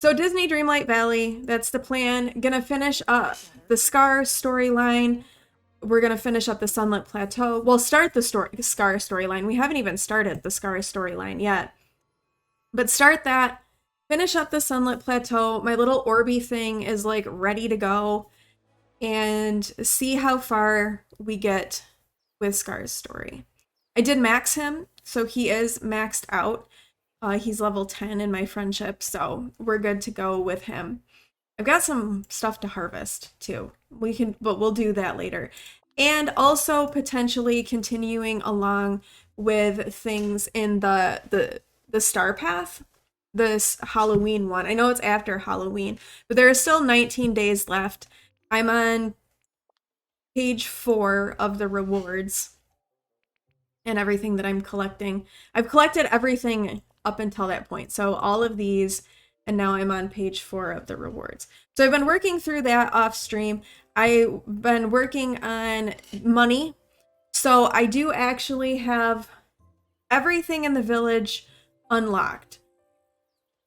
So Disney Dreamlight Valley, that's the plan. Gonna finish up the Scar storyline. We're gonna finish up the Sunlit Plateau. We'll start the Scar storyline. We haven't even started the Scar storyline yet. But start that, finish up the Sunlit Plateau. My little Orby thing is like ready to go. And see how far we get with Scar's story. I did max him, so he is maxed out. He's level 10 in my friendship, so we're good to go with him. I've got some stuff to harvest too. But we'll do that later. And also potentially continuing along with things in the Star Path, this Halloween one. I know it's after Halloween, but there are still 19 days left. I'm on page 4 of the rewards and everything that I'm collecting. I've collected everything up until that point. So all of these, and now I'm on page 4 of the rewards. So I've been working through that off stream. I've been working on money. So I do actually have everything in the village unlocked.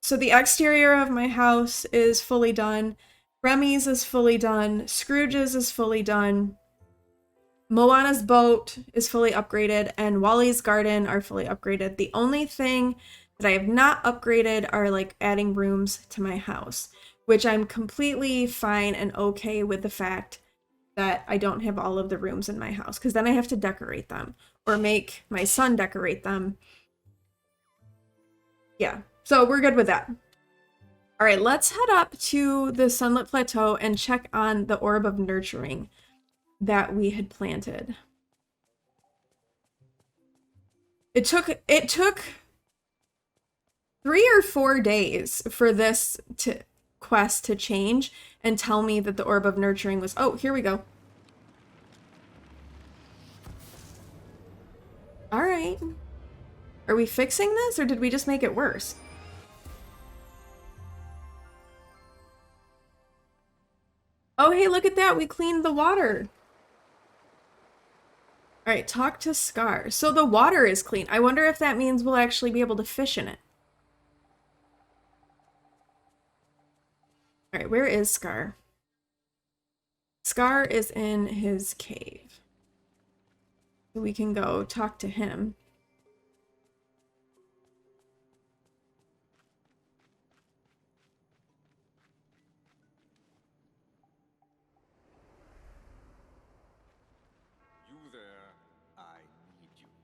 So the exterior of my house is fully done. Remy's is fully done. Scrooge's is fully done. Moana's boat is fully upgraded, and Wally's garden are fully upgraded. The only thing that I have not upgraded are like adding rooms to my house, which I'm completely fine and okay with the fact that I don't have all of the rooms in my house, because then I have to decorate them or make my son decorate them. Yeah, so we're good with that. All right, let's head up to the Sunlit Plateau and check on the Orb of Nurturing that we had planted. It took 3 or 4 days for this quest to change and tell me that the Orb of Nurturing was... Oh, here we go. All right. Are we fixing this, or did we just make it worse? Oh, hey, look at that. We cleaned the water. All right, talk to Scar. So the water is clean. I wonder if that means we'll actually be able to fish in it. All right, where is Scar? Scar is in his cave. So we can go talk to him.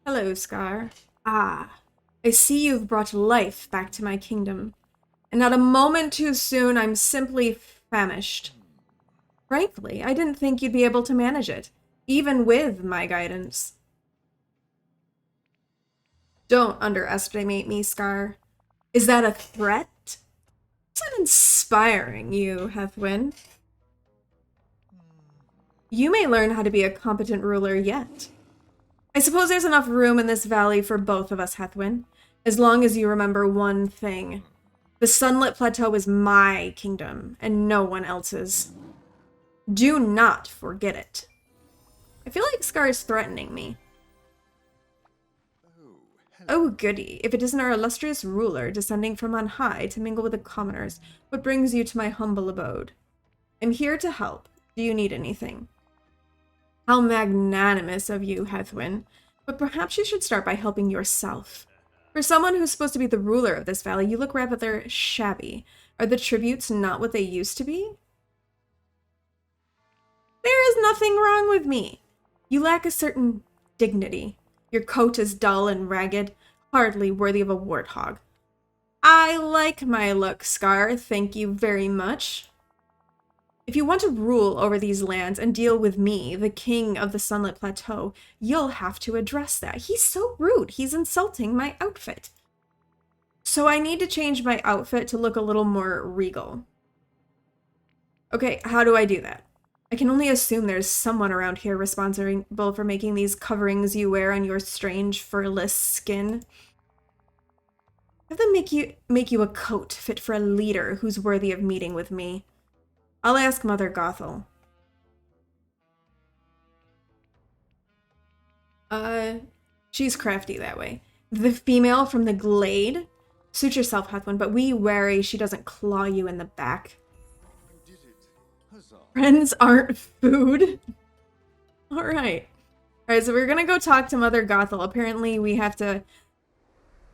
Hello, Scar. Ah, I see you've brought life back to my kingdom. And not a moment too soon, I'm simply famished. Frankly, I didn't think you'd be able to manage it, even with my guidance. Don't underestimate me, Scar. Is that a threat? It's uninspiring, you, Heathwyn. You may learn how to be a competent ruler yet. I suppose there's enough room in this valley for both of us, Heathwyn, as long as you remember one thing. The Sunlit Plateau is my kingdom, and no one else's. Do not forget it. I feel like Scar is threatening me. Oh, goody. If it isn't our illustrious ruler descending from on high to mingle with the commoners, what brings you to my humble abode? I'm here to help. Do you need anything? How magnanimous of you, Heathwyn. But perhaps you should start by helping yourself. For someone who's supposed to be the ruler of this valley, you look rather shabby. Are the tributes not what they used to be? There is nothing wrong with me. You lack a certain dignity. Your coat is dull and ragged, hardly worthy of a warthog. I like my look, Scar. Thank you very much. If you want to rule over these lands and deal with me, the king of the Sunlit Plateau, you'll have to address that. He's so rude. He's insulting my outfit. So I need to change my outfit to look a little more regal. Okay, how do I do that? I can only assume there's someone around here responsible for making these coverings you wear on your strange furless skin. Have them make you a coat fit for a leader who's worthy of meeting with me. I'll ask Mother Gothel. She's crafty that way. The female from the glade? Suit yourself, Heathwyn, but be wary she doesn't claw you in the back. Friends aren't food. Alright. Alright, so we're gonna go talk to Mother Gothel. Apparently we have to...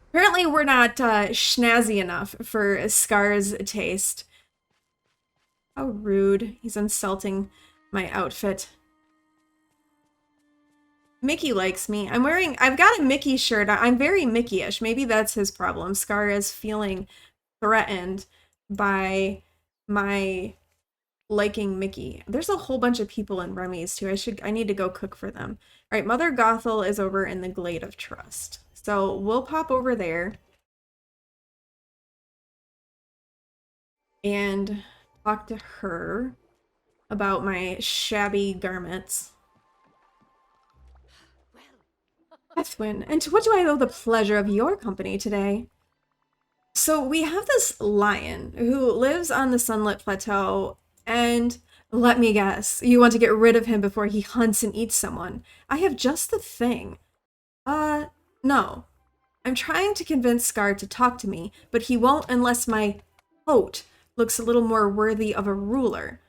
Apparently we're not schnazzy enough for Scar's taste. How rude. He's insulting my outfit. Mickey likes me. I've got a Mickey shirt. I'm very Mickey-ish. Maybe that's his problem. Scar is feeling threatened by my liking Mickey. There's a whole bunch of people in Remy's too. I need to go cook for them. All right, Mother Gothel is over in the Glade of Trust. So we'll pop over there and talk to her about my shabby garments. Heathwyn, and to what do I owe the pleasure of your company today? So we have this lion who lives on the Sunlit Plateau, and let me guess, you want to get rid of him before he hunts and eats someone. I have just the thing. No. I'm trying to convince Scar to talk to me, but he won't unless my coat looks a little more worthy of a ruler.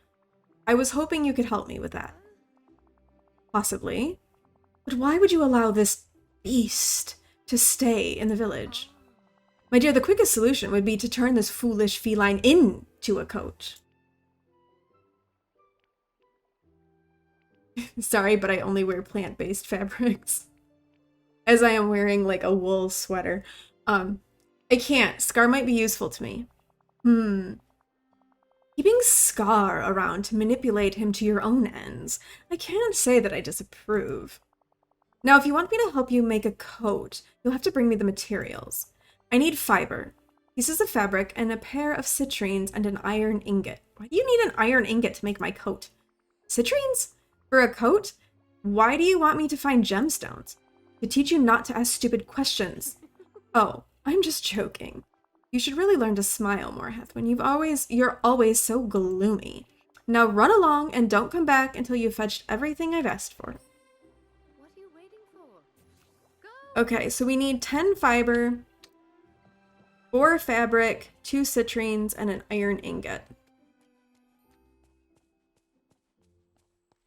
I was hoping you could help me with that. Possibly. But why would you allow this beast to stay in the village? My dear, the quickest solution would be to turn this foolish feline into a coat. Sorry, but I only wear plant-based fabrics. As I am wearing like a wool sweater. I can't. Scar might be useful to me. Keeping Scar around to manipulate him to your own ends. I can't say that I disapprove. Now, if you want me to help you make a coat, you'll have to bring me the materials. I need fiber, pieces of fabric, and a pair of citrines and an iron ingot. Why do you need an iron ingot to make my coat? Citrines? For a coat? Why do you want me to find gemstones? To teach you not to ask stupid questions. Oh, I'm just joking. You should really learn to smile more, Heathwyn. You're always so gloomy. Now run along and don't come back until you've fetched everything I've asked for. What are you waiting for? Go! Okay, so we need 10 fiber, 4 fabric, 2 citrines, and an iron ingot.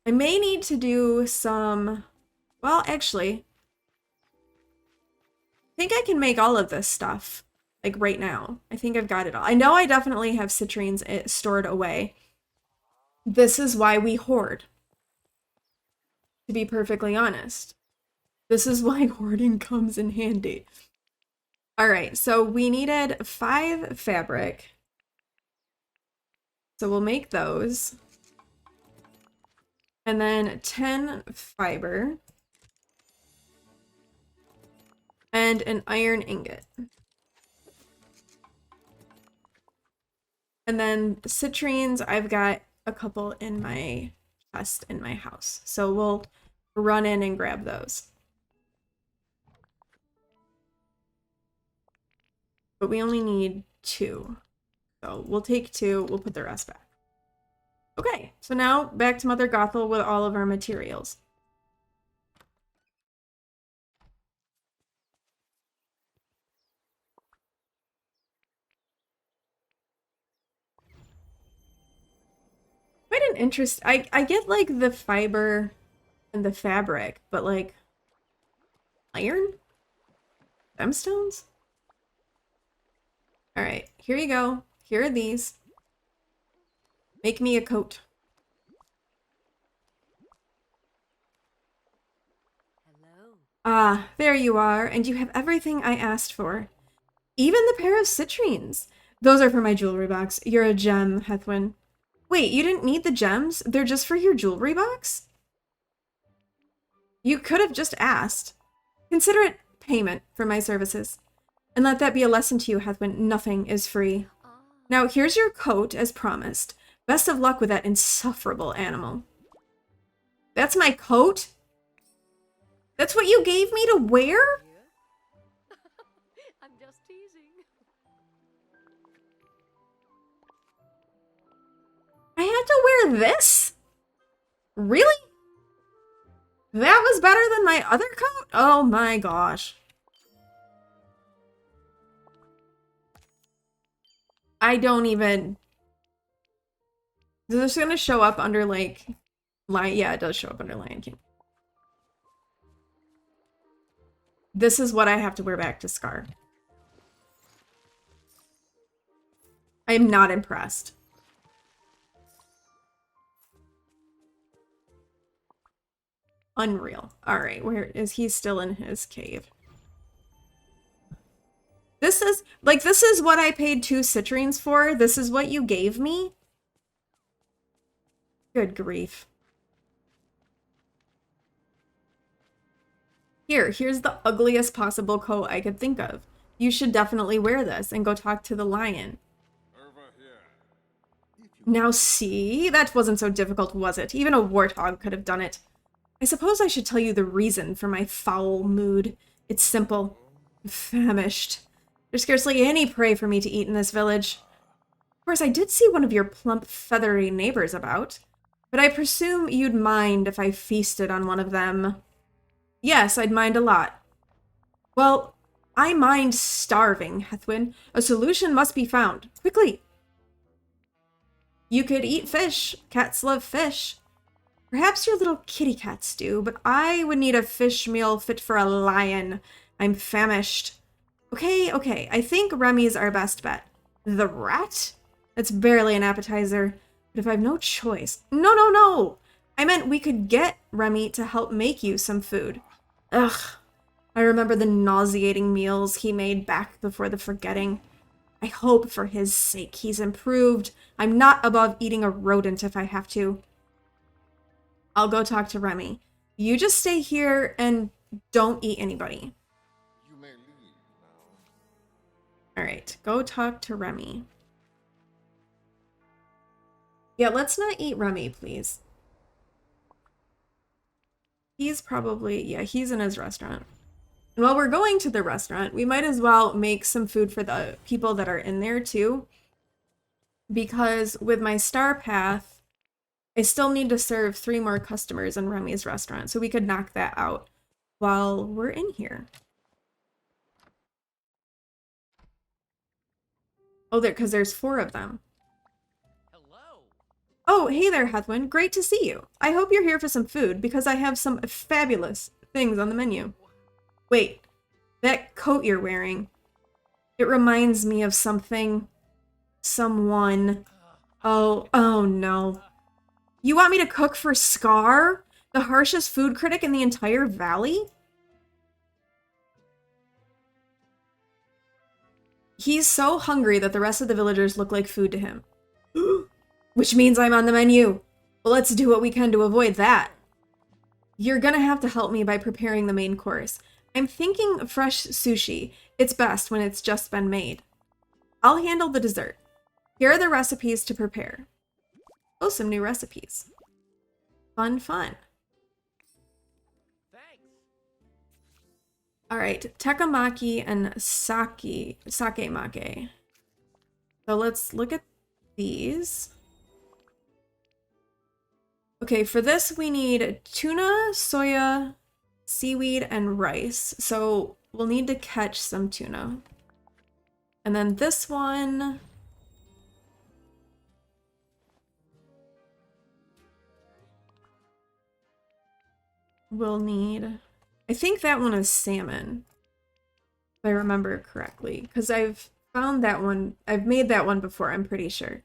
I may need to do some... Well, actually... I think I can make all of this stuff, like right now. I think I've got it all. I know I definitely have citrines stored away. This is why we hoard. To be perfectly honest. This is why hoarding comes in handy. Alright, so we needed 5 fabric. So we'll make those. And then 10 fiber. And an iron ingot. And then citrines, I've got a couple in my chest in my house. So we'll run in and grab those. But we only need 2. So we'll take 2, we'll put the rest back. Okay, so now back to Mother Gothel with all of our materials. Quite an interest. I get like the fiber and the fabric, but like iron? Gemstones? Alright, here you go. Here are these. Make me a coat. Hello. Ah, there you are, and you have everything I asked for. Even the pair of citrines. Those are for my jewelry box. You're a gem, Heathwyn. Wait, you didn't need the gems? They're just for your jewelry box? You could have just asked. Consider it payment for my services. And let that be a lesson to you, Heathwyn. Nothing is free. Now, here's your coat, as promised. Best of luck with that insufferable animal. That's my coat? That's what you gave me to wear? I'm just teasing. I had to wear this? Really? That was better than my other coat? Oh my gosh. I don't even... Is this gonna show up under, like... Lion? Yeah, it does show up under Lion King. This is what I have to wear back to Scar. I am not impressed. Unreal. Alright, where is he? Still in his cave? This is what I paid 2 citrines for. This is what you gave me? Good grief. Here's the ugliest possible coat I could think of. You should definitely wear this and go talk to the lion. Now see? That wasn't so difficult, was it? Even a warthog could have done it. I suppose I should tell you the reason for my foul mood. It's simple. I'm famished. There's scarcely any prey for me to eat in this village. Of course, I did see one of your plump, feathery neighbors about, but I presume you'd mind if I feasted on one of them. Yes, I'd mind a lot. Well, I mind starving, Heathwyn. A solution must be found. Quickly! You could eat fish. Cats love fish. Perhaps your little kitty cats do, but I would need a fish meal fit for a lion. I'm famished. Okay, I think Remy's our best bet. The rat? That's barely an appetizer. But if I have no choice... No! I meant we could get Remy to help make you some food. Ugh. I remember the nauseating meals he made back before the forgetting. I hope for his sake he's improved. I'm not above eating a rodent if I have to. I'll go talk to Remy. You just stay here and don't eat anybody. You may leave now. Alright, go talk to Remy. Yeah, let's not eat Remy, please. He's probably... yeah, he's in his restaurant. And while we're going to the restaurant, we might as well make some food for the people that are in there too. Because with my star path, I still need to serve 3 more customers in Remy's restaurant, so we could knock that out while we're in here. Oh, because there's 4 of them. Hello. Oh, hey there, Heathwyn. Great to see you. I hope you're here for some food, because I have some fabulous things on the menu. Wait, that coat you're wearing, it reminds me of something. Someone. Oh no. You want me to cook for Scar? The harshest food critic in the entire valley? He's so hungry that the rest of the villagers look like food to him. Which means I'm on the menu. Well, let's do what we can to avoid that. You're gonna have to help me by preparing the main course. I'm thinking fresh sushi. It's best when it's just been made. I'll handle the dessert. Here are the recipes to prepare. Oh, some new recipes. Fun. Thanks. Alright, tekamaki and sakemake. So let's look at these. Okay, for this we need tuna, soya, seaweed, and rice. So we'll need to catch some tuna. And then this one... we'll need... I think that one is salmon, if I remember correctly, because I've found that one, I've made that one before, I'm pretty sure.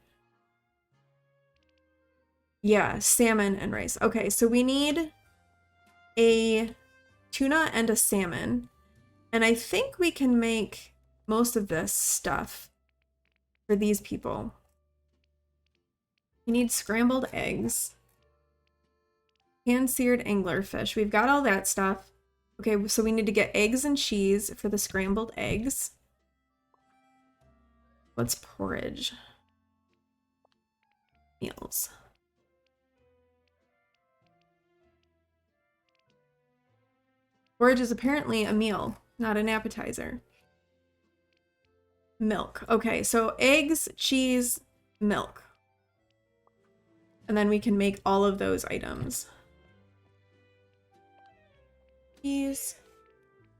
Yeah, salmon and rice. Okay, so we need a tuna and a salmon, and I think we can make most of this stuff for these people. We need scrambled eggs. Hand-seared anglerfish. We've got all that stuff. Okay, so we need to get eggs and cheese for the scrambled eggs. What's porridge? Meals. Porridge is apparently a meal, not an appetizer. Milk. Okay, so eggs, cheese, milk. And then we can make all of those items. Cheese,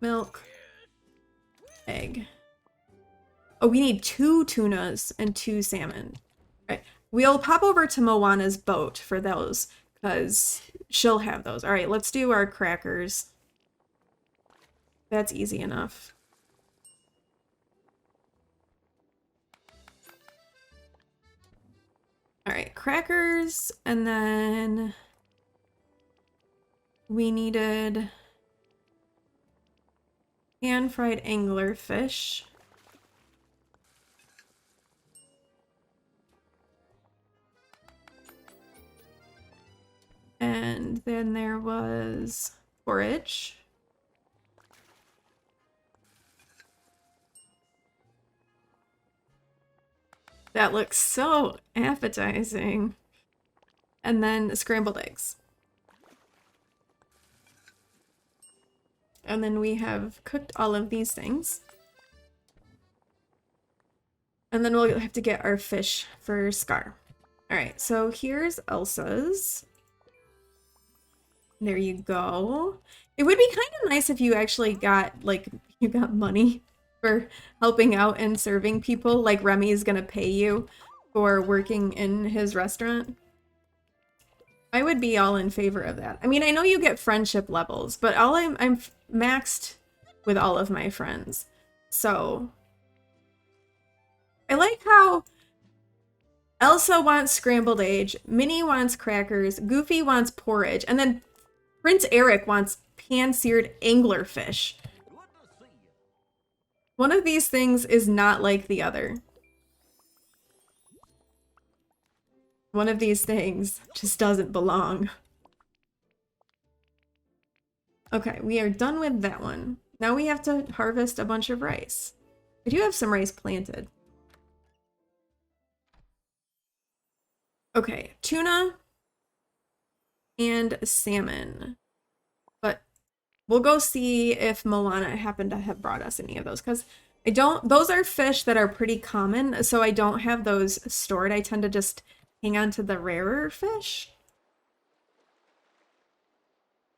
milk, egg. Oh, we need 2 tunas and 2 salmon. All right. We'll pop over to Moana's boat for those because she'll have those. All right, let's do our crackers. That's easy enough. All right, crackers, and then we needed pan-fried anglerfish. And then there was porridge. That looks so appetizing. And then scrambled eggs. And then we have cooked all of these things. And then we'll have to get our fish for Scar. All right, so here's Elsa's. There you go. It would be kind of nice if you actually got, like, you got money for helping out and serving people, like Remy is gonna pay you for working in his restaurant. I would be all in favor of that. I mean, I know you get friendship levels, but I'm maxed with all of my friends. So I like how Elsa wants scrambled eggs, Minnie wants crackers, Goofy wants porridge, and then Prince Eric wants pan-seared anglerfish. One of these things is not like the other. One of these things just doesn't belong. Okay, we are done with that one. Now we have to harvest a bunch of rice. I do have some rice planted. Okay, tuna and salmon. But we'll go see if Moana happened to have brought us any of those, because I don't, those are fish that are pretty common, so I don't have those stored. I tend to just hang on to the rarer fish.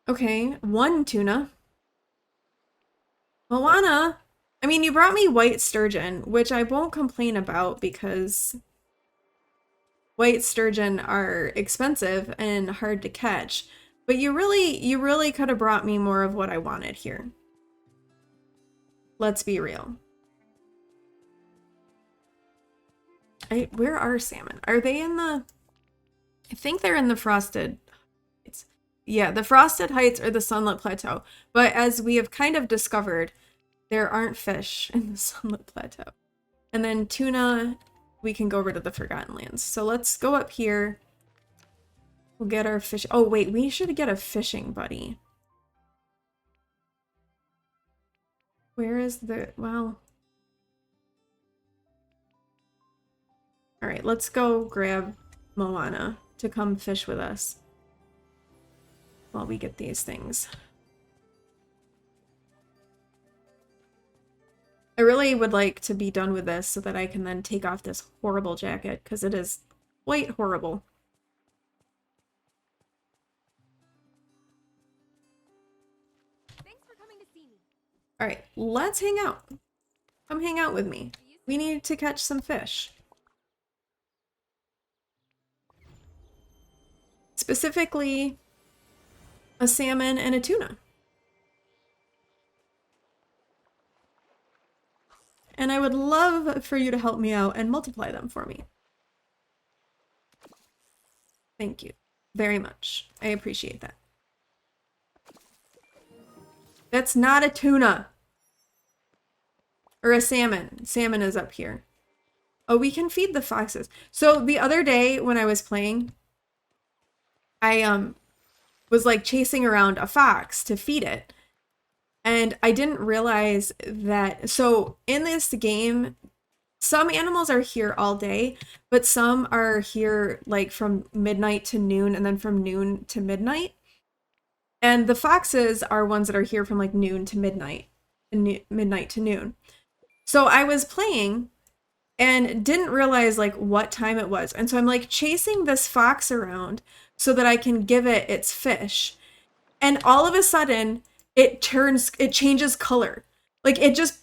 Okay, 1 tuna. Moana, I mean, you brought me white sturgeon, which I won't complain about because white sturgeon are expensive and hard to catch. But you really could have brought me more of what I wanted here. Let's be real. Where are salmon? Are they in the... I think they're in the Frosted Heights. Yeah, the Frosted Heights or the Sunlit Plateau. But as we have kind of discovered, there aren't fish in the Sunlit Plateau. And then tuna, we can go over to the Forgotten Lands. So let's go up here. We'll get our fish. Oh, wait, we should get a fishing buddy. Where is the... Well... All right, let's go grab Moana to come fish with us while we get these things. I really would like to be done with this so that I can then take off this horrible jacket, because it is quite horrible. Thanks for coming to see me. All right, let's hang out. Come hang out with me. We need to catch some fish. Specifically, a salmon and a tuna. And I would love for you to help me out and multiply them for me. Thank you very much. I appreciate that. That's not a tuna. Or a salmon. Salmon is up here. Oh, we can feed the foxes. So the other day when I was playing, I was like chasing around a fox to feed it. And I didn't realize that, so in this game, some animals are here all day, but some are here like from midnight to noon and then from noon to midnight. And the foxes are ones that are here from like noon to midnight, midnight to noon. So I was playing and didn't realize like what time it was. And so I'm like chasing this fox around so that I can give it its fish. And all of a sudden it changes color. Like it just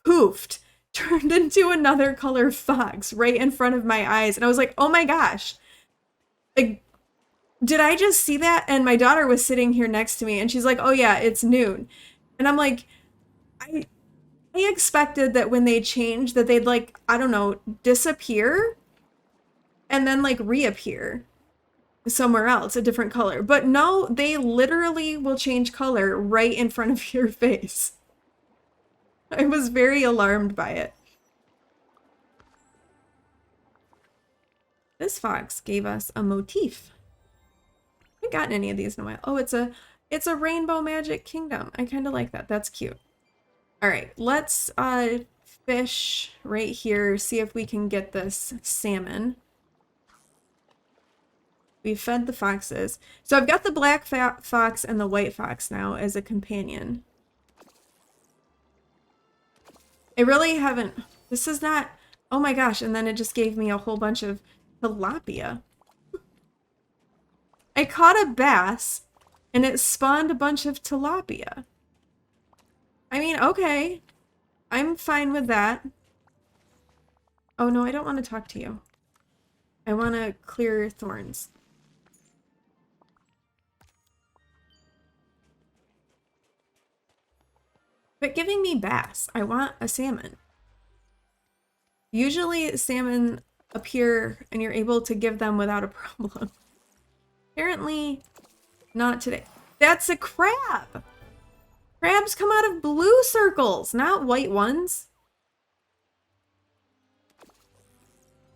poofed turned into another color fox right in front of my eyes. And I was like, oh my gosh. Like, did I just see that? And my daughter was sitting here next to me and she's like, oh yeah, it's noon. And I'm like, I expected that when they changed that they'd like, I don't know, disappear and then like reappear somewhere else, a different color. But no, they literally will change color right in front of your face. I was very alarmed by it. This fox gave us a motif. I haven't gotten any of these in a while. Oh, it's a rainbow magic kingdom. I kind of like that. That's cute. All right, let's fish right here, see if we can get this salmon. We fed the foxes. So I've got the black fox and the white fox now as a companion. I really haven't, this is not, oh my gosh, and then it just gave me a whole bunch of tilapia. I caught a bass and it spawned a bunch of tilapia. I mean, okay, I'm fine with that. Oh no, I don't want to talk to you. I want to clear thorns. But giving me bass, I want a salmon. Usually salmon appear and you're able to give them without a problem. Apparently not today. That's a crab! Crabs come out of blue circles, not white ones.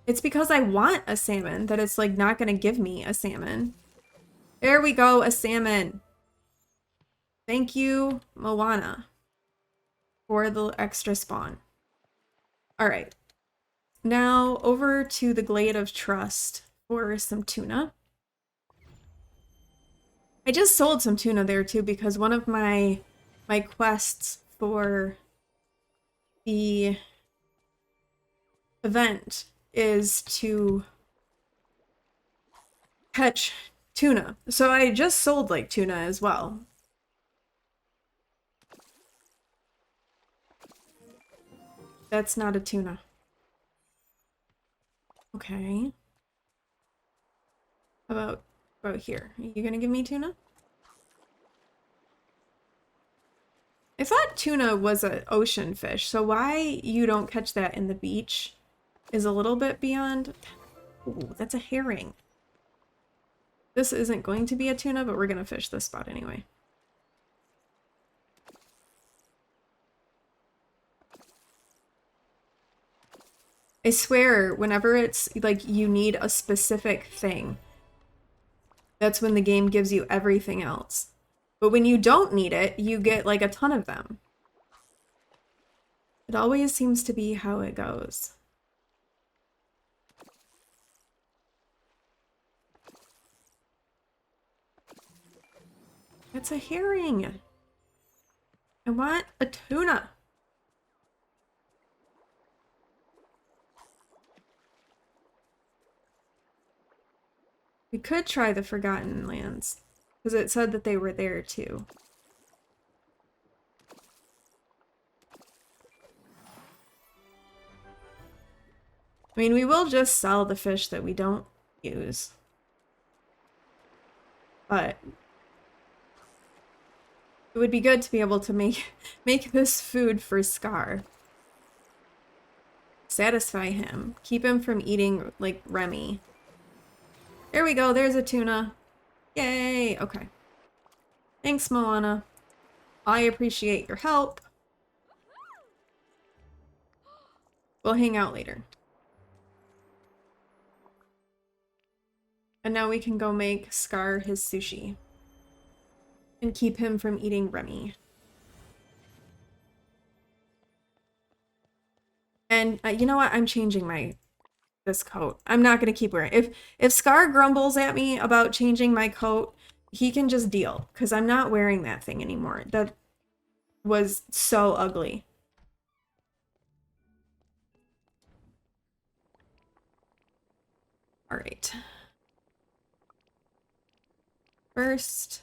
It's because I want a salmon that it's like not gonna give me a salmon. There we go, a salmon. Thank you, Moana, for the extra spawn. All right, now over to the Glade of Trust for some tuna. I just sold some tuna there too because one of my quests for the event is to catch tuna. So I just sold like tuna as well. That's not a tuna. Okay. How about here? Are you gonna give me tuna? I thought tuna was an ocean fish, so why you don't catch that in the beach is a little bit beyond. Ooh, that's a herring. This isn't going to be a tuna, but we're gonna fish this spot anyway. I swear, whenever it's like you need a specific thing, that's when the game gives you everything else. But when you don't need it, you get like a ton of them. It always seems to be how it goes. It's a herring. I want a tuna. We could try the Forgotten Lands, because it said that they were there too. I mean, we will just sell the fish that we don't use. But it would be good to be able to make this food for Scar. Satisfy him. Keep him from eating, like, Remy. There we go, there's a tuna. Yay! Okay. Thanks, Moana. I appreciate your help. We'll hang out later. And now we can go make Scar his sushi. And keep him from eating Remy. And you know what? I'm changing this coat. I'm not gonna keep wearing. If Scar grumbles at me about changing my coat, he can just deal, because I'm not wearing that thing anymore. That was so ugly. All right. First,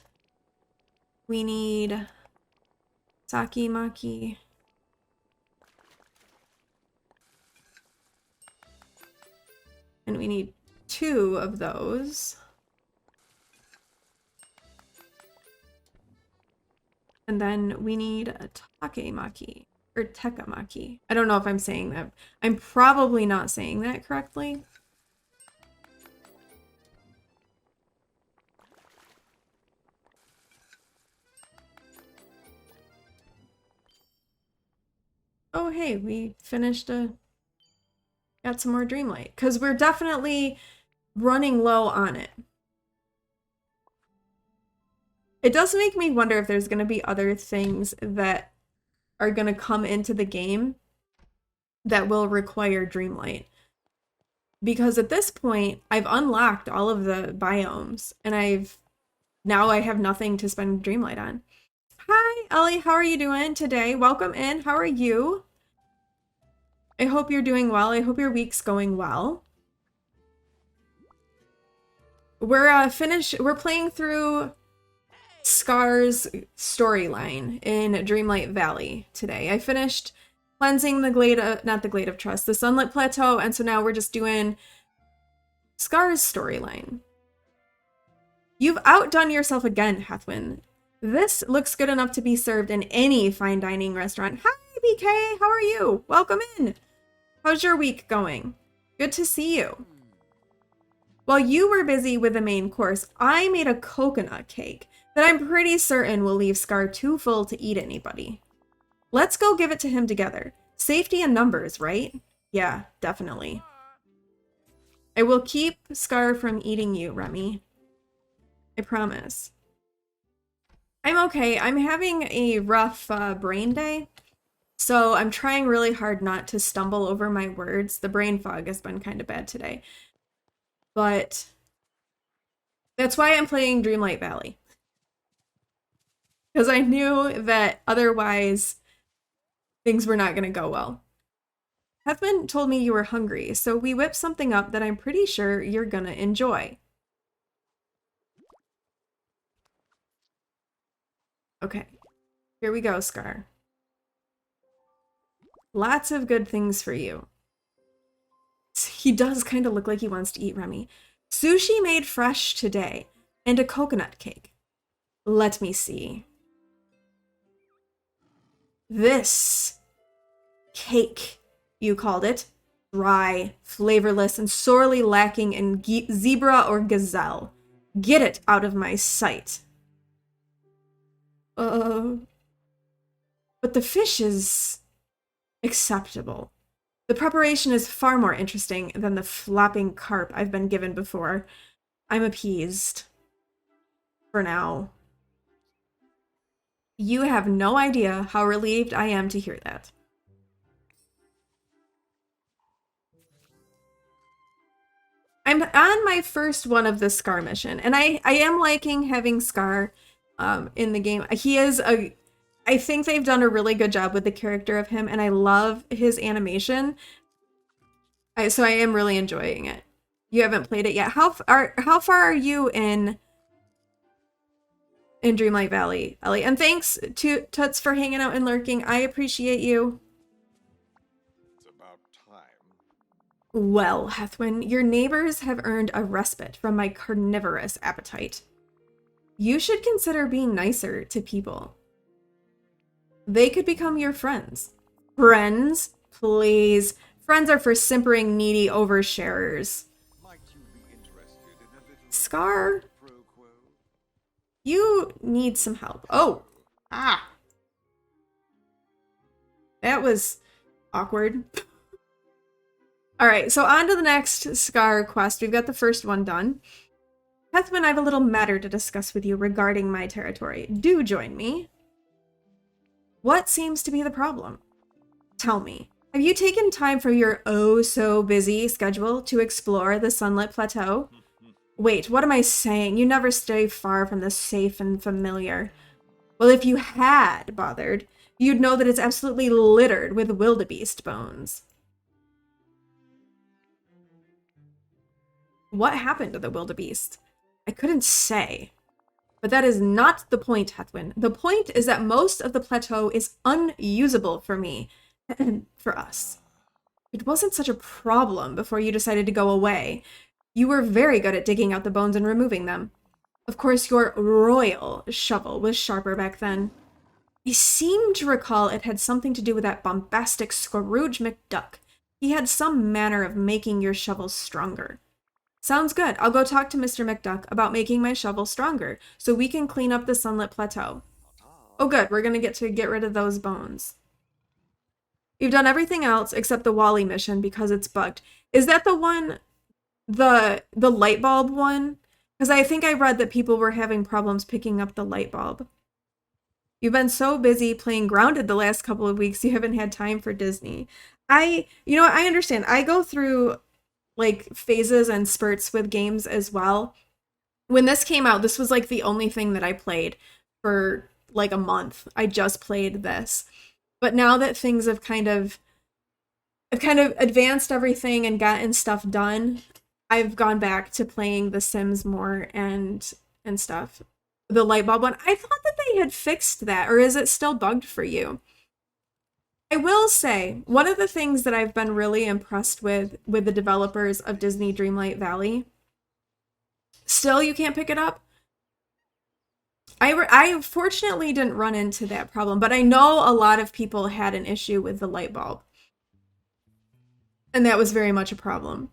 we need sake maki. And we need 2 of those. And then we need a takemaki, or tekamaki. I don't know if I'm saying that. I'm probably not saying that correctly. Oh, hey, we finished got some more Dreamlight. Because we're definitely running low on it. It does make me wonder if there's going to be other things that are going to come into the game that will require Dreamlight. Because at this point, I've unlocked all of the biomes, and now I have nothing to spend Dreamlight on. Hi, Ellie, how are you doing today? Welcome in. How are you? I hope you're doing well. I hope your week's going well. We're playing through Scar's storyline in Dreamlight Valley today. I finished cleansing the Glade of Trust, the Sunlit Plateau, and so now we're just doing Scar's storyline. You've outdone yourself again, Heathwyn. This looks good enough to be served in any fine dining restaurant. Hi, BK, how are you? Welcome in. How's your week going? Good to see you. While you were busy with the main course, I made a coconut cake that I'm pretty certain will leave Scar too full to eat anybody. Let's go give it to him together. Safety in numbers, right? Yeah, definitely. I will keep Scar from eating you, Remy. I promise. I'm okay. I'm having a rough brain day, so I'm trying really hard not to stumble over my words. The brain fog has been kind of bad today. But that's why I'm playing Dreamlight Valley. Because I knew that otherwise things were not going to go well. Heathwyn told me you were hungry, so we whipped something up that I'm pretty sure you're going to enjoy. Okay, here we go, Scar. Lots of good things for you. He does kind of look like he wants to eat Remy. Sushi made fresh today, and a coconut cake. Let me see. This cake, you called it. Dry, flavorless, and sorely lacking in zebra or gazelle. Get it out of my sight. But the fish is acceptable. The preparation is far more interesting than the flopping carp I've been given before. I'm appeased. For now. You have no idea how relieved I am to hear that. I'm on my first one of the Scar mission, and I am liking having Scar in the game. I think they've done a really good job with the character of him, and I love his animation. So I am really enjoying it. You haven't played it yet. How far are you in Dreamlight Valley, Ellie? And thanks to Toots for hanging out and lurking. I appreciate you. It's about time. Well, Heathwyn, your neighbors have earned a respite from my carnivorous appetite. You should consider being nicer to people. They could become your friends. Friends? Please. Friends are for simpering, needy oversharers. Might you be interested in a little Scar, pro quo? you need some help. Oh! Ah! That was awkward. Alright, so on to the next Scar quest. We've got the first one done. Heathwyn, I have a little matter to discuss with you regarding my territory. Do join me. What seems to be the problem? Tell me, have you taken time from your oh-so-busy schedule to explore the Sunlit Plateau? Wait, what am I saying? You never stray far from the safe and familiar. Well, if you had bothered, you'd know that it's absolutely littered with wildebeest bones. What happened to the wildebeest? I couldn't say. But that is not the point, Heathwyn. The point is that most of the plateau is unusable for me and for us. It wasn't such a problem before you decided to go away. You were very good at digging out the bones and removing them. Of course, your royal shovel was sharper back then. I seem to recall it had something to do with that bombastic Scrooge McDuck. He had some manner of making your shovel stronger. Sounds good. I'll go talk to Mr. McDuck about making my shovel stronger so we can clean up the Sunlit Plateau. Oh good, we're gonna get rid of those bones. You've done everything else except the Wally mission because it's bugged. Is that the one, the light bulb one? Because I think I read that people were having problems picking up the light bulb. You've been so busy playing Grounded the last couple of weeks, you haven't had time for Disney. I understand. I go through like phases and spurts with games as well. When this came out, this was like the only thing that I played for like a month. I just played this. But now that things have I've kind of advanced everything and gotten stuff done, I've gone back to playing The Sims more and stuff. The light bulb one, I thought that they had fixed that, or is it still bugged for you? I will say, one of the things that I've been really impressed with the developers of Disney Dreamlight Valley, still you can't pick it up? I fortunately didn't run into that problem, but I know a lot of people had an issue with the light bulb. And that was very much a problem.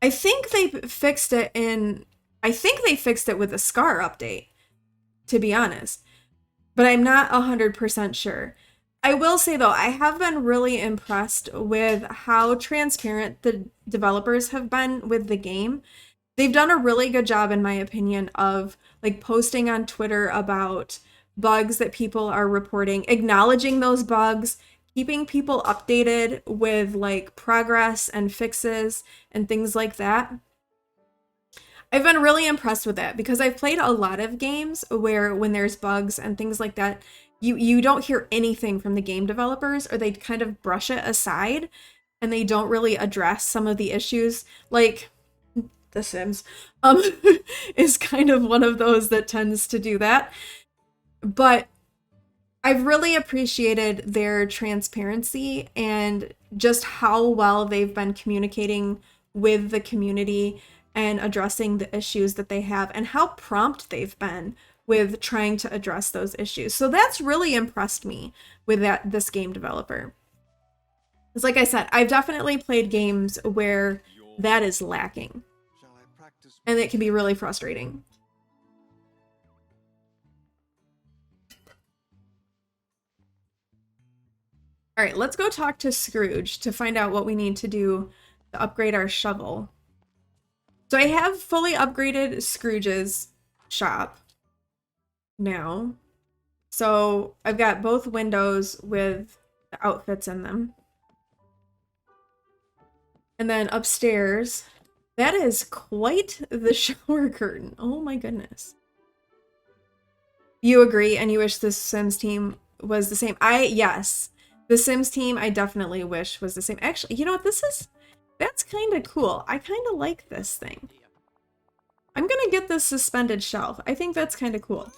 I think they fixed it with the Scar update, to be honest. But I'm not 100% sure. I will say, though, I have been really impressed with how transparent the developers have been with the game. They've done a really good job, in my opinion, of like posting on Twitter about bugs that people are reporting, acknowledging those bugs, keeping people updated with like progress and fixes and things like that. I've been really impressed with that because I've played a lot of games where when there's bugs and things like that, you don't hear anything from the game developers, or they kind of brush it aside and they don't really address some of the issues. Like The Sims is kind of one of those that tends to do that. But I've really appreciated their transparency and just how well they've been communicating with the community and addressing the issues that they have, and how prompt they've been with trying to address those issues. So that's really impressed me with this game developer. Because like I said, I've definitely played games where that is lacking. And it can be really frustrating. All right, let's go talk to Scrooge to find out what we need to do to upgrade our shovel. So I have fully upgraded Scrooge's shop now. So I've got both windows with the outfits in them. And then upstairs, that is quite the shower curtain. Oh my goodness. You agree, and you wish the Sims team was the same. Yes. The Sims team, I definitely wish was the same. Actually, you know what? That's kind of cool. I kind of like this thing. I'm gonna get this suspended shelf. I think that's kind of cool.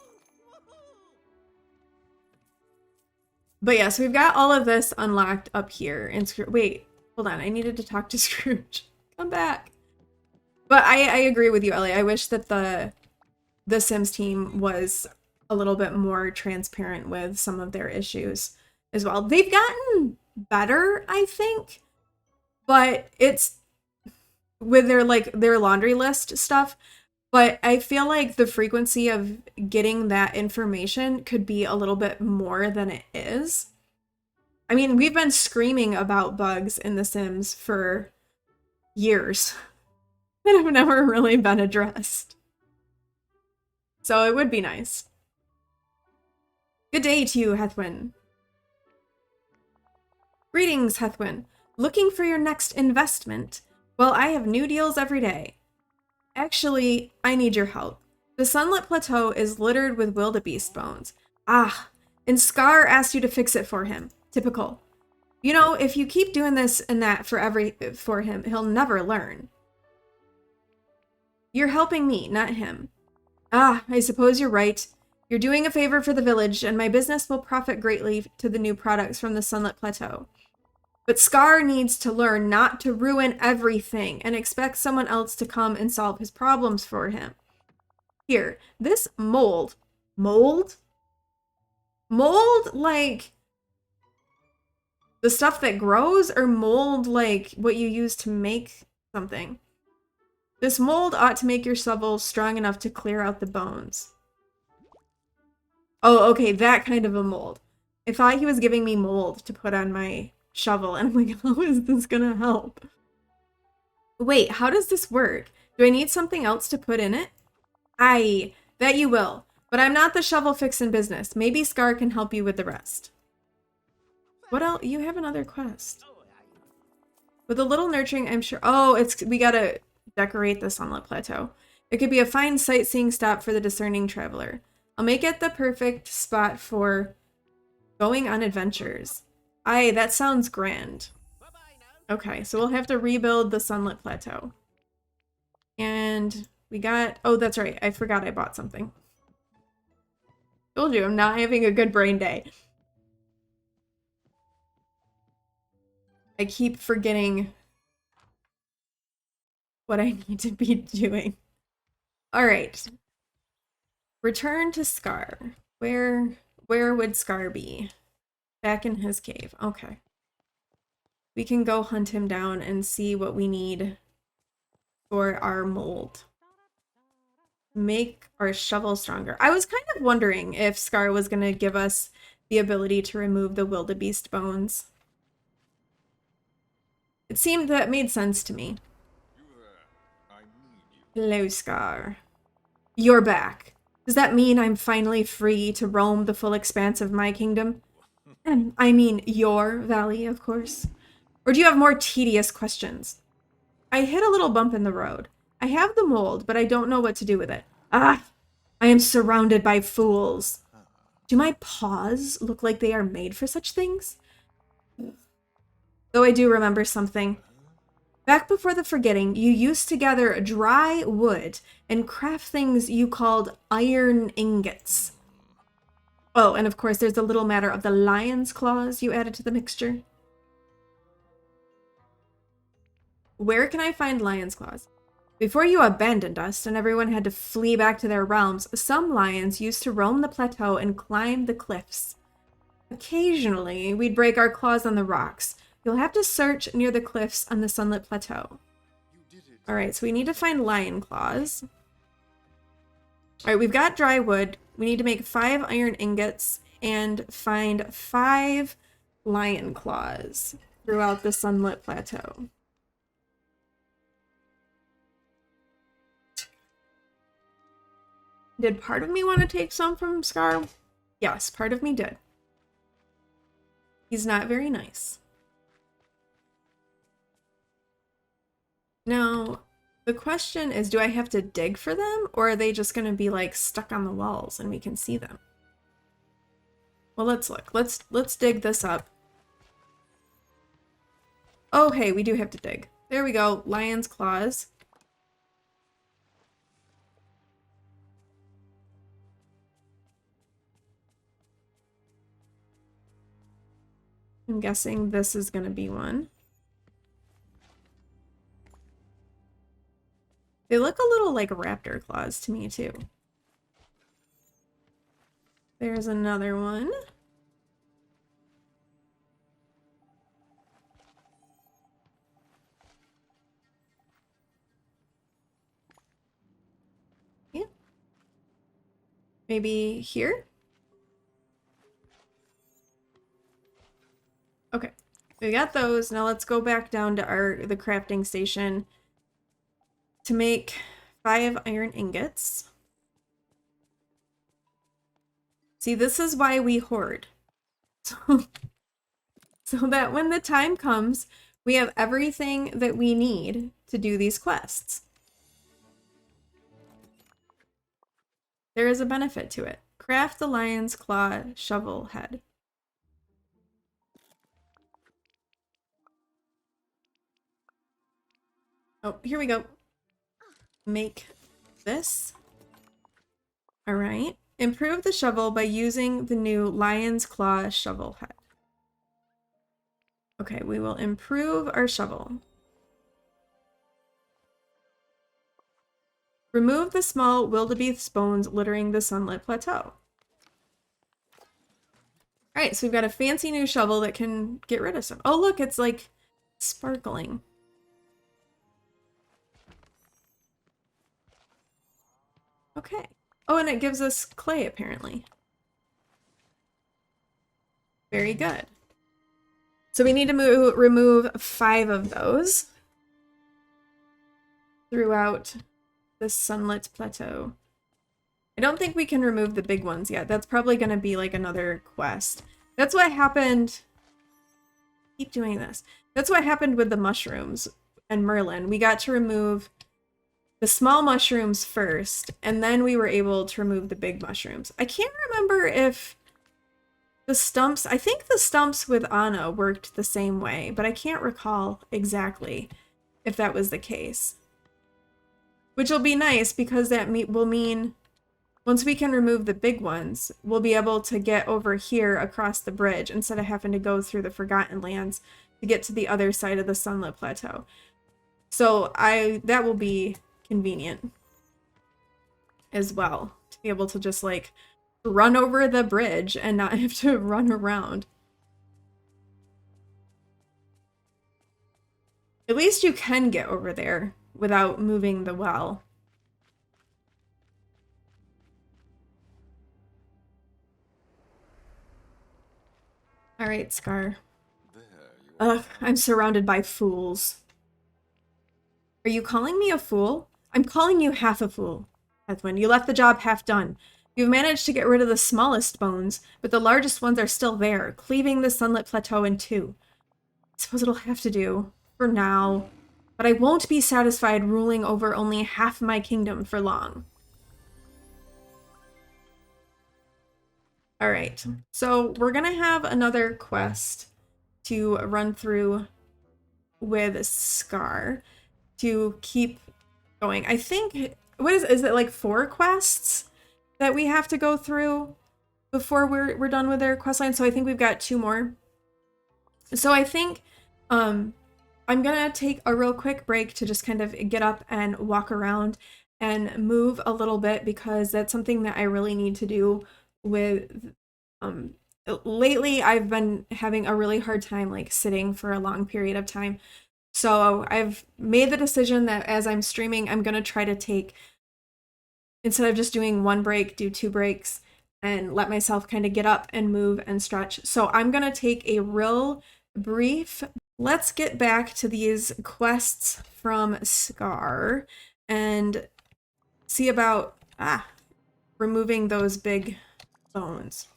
But yeah, so we've got all of this unlocked up here. And wait, hold on. I needed to talk to Scrooge. Come back. But I agree with you, Ellie. I wish that the Sims team was a little bit more transparent with some of their issues as well. They've gotten better, I think. But it's with their laundry list stuff. But I feel like the frequency of getting that information could be a little bit more than it is. I mean, we've been screaming about bugs in The Sims for years that have never really been addressed. So it would be nice. Good day to you, Heathwyn. Greetings, Heathwyn. Looking for your next investment? Well, I have new deals every day. Actually, I need your help. The Sunlit Plateau is littered with wildebeest bones. Ah, and Scar asked you to fix it for him. Typical. You know, if you keep doing this and that for him, he'll never learn. You're helping me, not him. Ah, I suppose you're right. You're doing a favor for the village, and my business will profit greatly to the new products from the Sunlit Plateau. But Scar needs to learn not to ruin everything and expect someone else to come and solve his problems for him. Here, this mold. Mold? Mold like the stuff that grows, or mold like what you use to make something? This mold ought to make your shovel strong enough to clear out the bones. Oh, okay, that kind of a mold. I thought he was giving me mold to put on my shovel, and I'm like, how is this gonna help? Wait, how does this work? Do I need something else to put in it? Aye, that you will. But I'm not the shovel fixin' business. Maybe Scar can help you with the rest. What else? You have another quest. With a little nurturing, I'm sure. Oh, we gotta decorate the Sunlit Plateau. It could be a fine sightseeing stop for the discerning traveler. I'll make it the perfect spot for going on adventures. Aye, that sounds grand. Okay, so we'll have to rebuild the Sunlit Plateau. And we got... Oh, that's right. I forgot I bought something. Told you, I'm not having a good brain day. I keep forgetting what I need to be doing. Alright. Return to Scar. Where would Scar be? Back in his cave. Okay. We can go hunt him down and see what we need for our mold. Make our shovel stronger. I was kind of wondering if Scar was going to give us the ability to remove the wildebeest bones. It seemed that made sense to me. You there? I need you. Hello, Scar. You're back. Does that mean I'm finally free to roam the full expanse of my kingdom? And I mean your valley, of course. Or do you have more tedious questions? I hit a little bump in the road. I have the mold, but I don't know what to do with it. Ah! I am surrounded by fools. Do my paws look like they are made for such things? Though I do remember something. Back before the forgetting, you used to gather dry wood and craft things you called iron ingots. Oh, and of course there's the little matter of the lion's claws you added to the mixture. Where can I find lion's claws? Before you abandoned us and everyone had to flee back to their realms, some lions used to roam the plateau and climb the cliffs. Occasionally, we'd break our claws on the rocks. You'll have to search near the cliffs on the Sunlit Plateau. Alright, so we need to find lion claws. Alright, we've got dry wood. We need to make 5 iron ingots and find 5 lion claws throughout the Sunlit Plateau. Did part of me want to take some from Scar? Yes, part of me did. He's not very nice. Now, the question is, do I have to dig for them, or are they just going to be like stuck on the walls and we can see them? Well, let's look. Let's dig this up. Oh, hey, we do have to dig. There we go. Lion's claws. I'm guessing this is going to be one. They look a little like raptor claws to me, too. There's another one. Yeah. Maybe here? Okay, we got those. Now let's go back down to the crafting station to make 5 iron ingots. See, this is why we hoard. So that when the time comes, we have everything that we need to do these quests. There is a benefit to it. Craft the lion's claw shovel head. Oh, here we go. Make this. All right. Improve the shovel by using the new lion's claw shovel head. Okay, we will improve our shovel. Remove the small wildebeest bones littering the Sunlit Plateau. Alright, so we've got a fancy new shovel that can get rid of some. Oh, look, it's like sparkling. Okay. Oh, and it gives us clay, apparently. Very good. So we need to remove 5 of those throughout the Sunlit Plateau. I don't think we can remove the big ones yet. That's probably going to be like another quest. That's what happened. Keep doing this. That's what happened with the mushrooms and Merlin. We got to remove the small mushrooms first, and then we were able to remove the big mushrooms. I can't remember if the stumps, I think the stumps with Anna worked the same way, but I can't recall exactly if that was the case. Which will be nice because that will mean once we can remove the big ones, we'll be able to get over here across the bridge instead of having to go through the Forgotten Lands to get to the other side of the Sunlit Plateau. So that will be convenient as well, to be able to just like run over the bridge and not have to run around. At least you can get over there without moving the well. All right, Scar. There you are. Ugh, I'm surrounded by fools. Are you calling me a fool? I'm calling you half a fool, Heathwyn. You left the job half done. You've managed to get rid of the smallest bones, but the largest ones are still there, cleaving the Sunlit Plateau in 2. I suppose it'll have to do, for now. But I won't be satisfied ruling over only half my kingdom for long. Alright, so we're gonna have another quest to run through with Scar to keep going. I think, what is it like 4 quests that we have to go through before we're done with their quest line? So I think we've got 2 more. So I think I'm gonna take a real quick break to just kind of get up and walk around and move a little bit, because that's something that I really need to do with lately. I've been having a really hard time like sitting for a long period of time. So I've made the decision that as I'm streaming, I'm gonna try to take, instead of just doing 1 break, do 2 breaks and let myself kind of get up and move and stretch. So I'm gonna take a real brief. Let's get back to these quests from Scar and see about removing those big bones.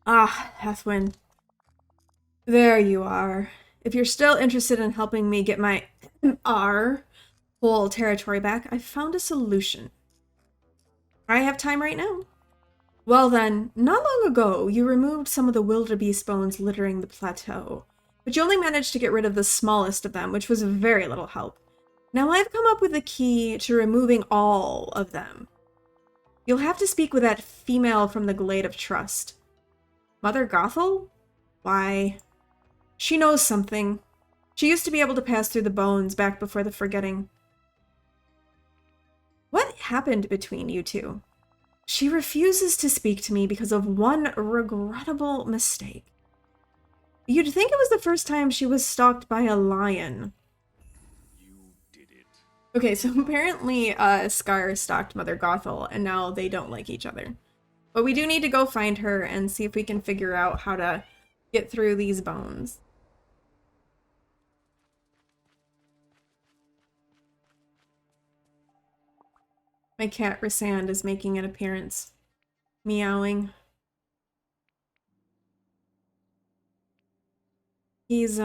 Ah, Heathwyn. There you are. If you're still interested in helping me get my whole territory back, I've found a solution. I have time right now. Well then, not long ago, you removed some of the wildebeest bones littering the plateau, but you only managed to get rid of the smallest of them, which was very little help. Now I've come up with a key to removing all of them. You'll have to speak with that female from the Glade of Trust. Mother Gothel? Why, she knows something. She used to be able to pass through the bones back before the Forgetting. What happened between you two? She refuses to speak to me because of one regrettable mistake. You'd think it was the first time she was stalked by a lion. You did it. Okay, so apparently Scar stalked Mother Gothel, and now they don't like each other. But we do need to go find her and see if we can figure out how to get through these bones. My cat Rysand is making an appearance, meowing. He's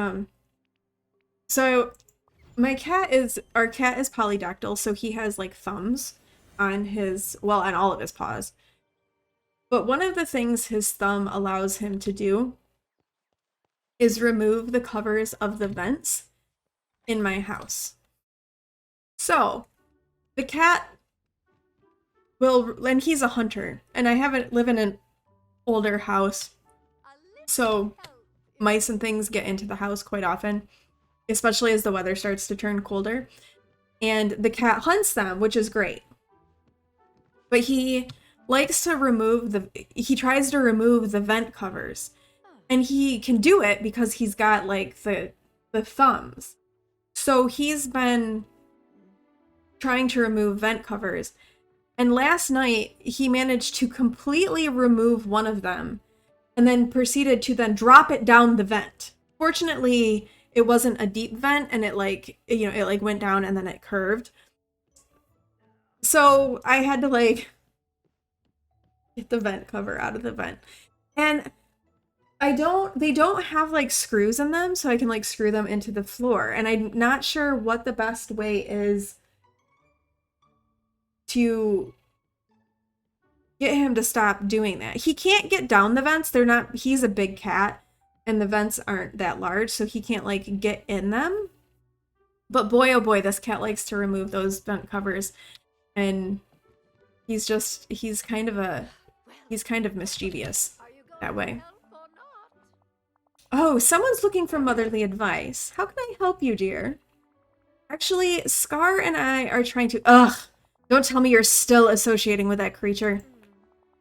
so our cat is polydactyl, so he has like thumbs on his, well, on all of his paws. But one of the things his thumb allows him to do is remove the covers of the vents in my house. So the cat will, and he's a hunter, and I live in an older house, A little so help mice and things get into the house quite often, especially as the weather starts to turn colder. And the cat hunts them, which is great. But he likes to he tries to remove the vent covers. And he can do it because he's got like the thumbs. So he's been trying to remove vent covers. And last night he managed to completely remove one of them and then proceeded to then drop it down the vent. Fortunately, it wasn't a deep vent and it went down and then it curved. So I had to like get the vent cover out of the vent. And they don't have like screws in them, so I can like screw them into the floor. And I'm not sure what the best way is to get him to stop doing that. He can't get down the vents. He's a big cat and the vents aren't that large, so he can't like get in them. But boy, oh boy, this cat likes to remove those vent covers. And he's kind of mischievous that way. Oh, someone's looking for motherly advice. How can I help you, dear? Actually, Scar and I are trying to... Ugh! Don't tell me you're still associating with that creature.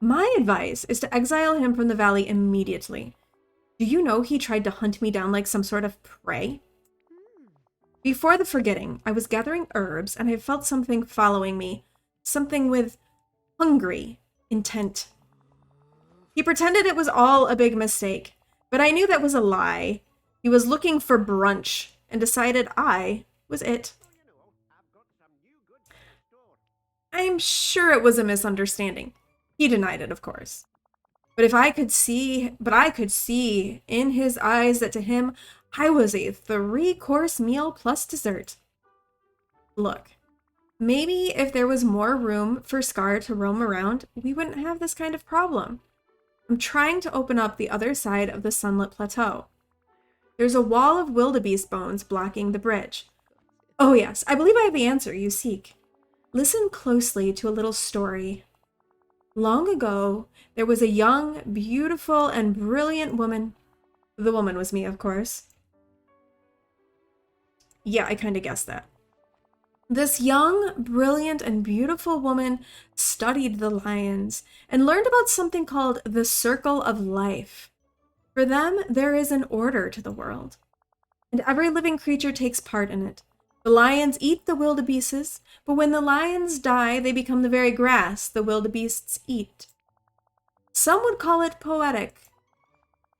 My advice is to exile him from the valley immediately. Do you know he tried to hunt me down like some sort of prey? Before the forgetting, I was gathering herbs and I felt something following me. Something with hungry intent. He pretended it was all a big mistake. But I knew that was a lie. He was looking for brunch and decided I was it. I'm sure it was a misunderstanding. He denied it, of course. But I could see in his eyes that to him, I was a 3-course meal plus dessert. Look, maybe if there was more room for Scar to roam around, we wouldn't have this kind of problem. I'm trying to open up the other side of the Sunlit Plateau. There's a wall of wildebeest bones blocking the bridge. Oh yes, I believe I have the answer you seek. Listen closely to a little story. Long ago, there was a young, beautiful, and brilliant woman. The woman was me, of course. Yeah, I kind of guessed that. This young, brilliant, and beautiful woman studied the lions and learned about something called the circle of life. For them, there is an order to the world, and every living creature takes part in it. The lions eat the wildebeests, but when the lions die, they become the very grass the wildebeests eat. Some would call it poetic.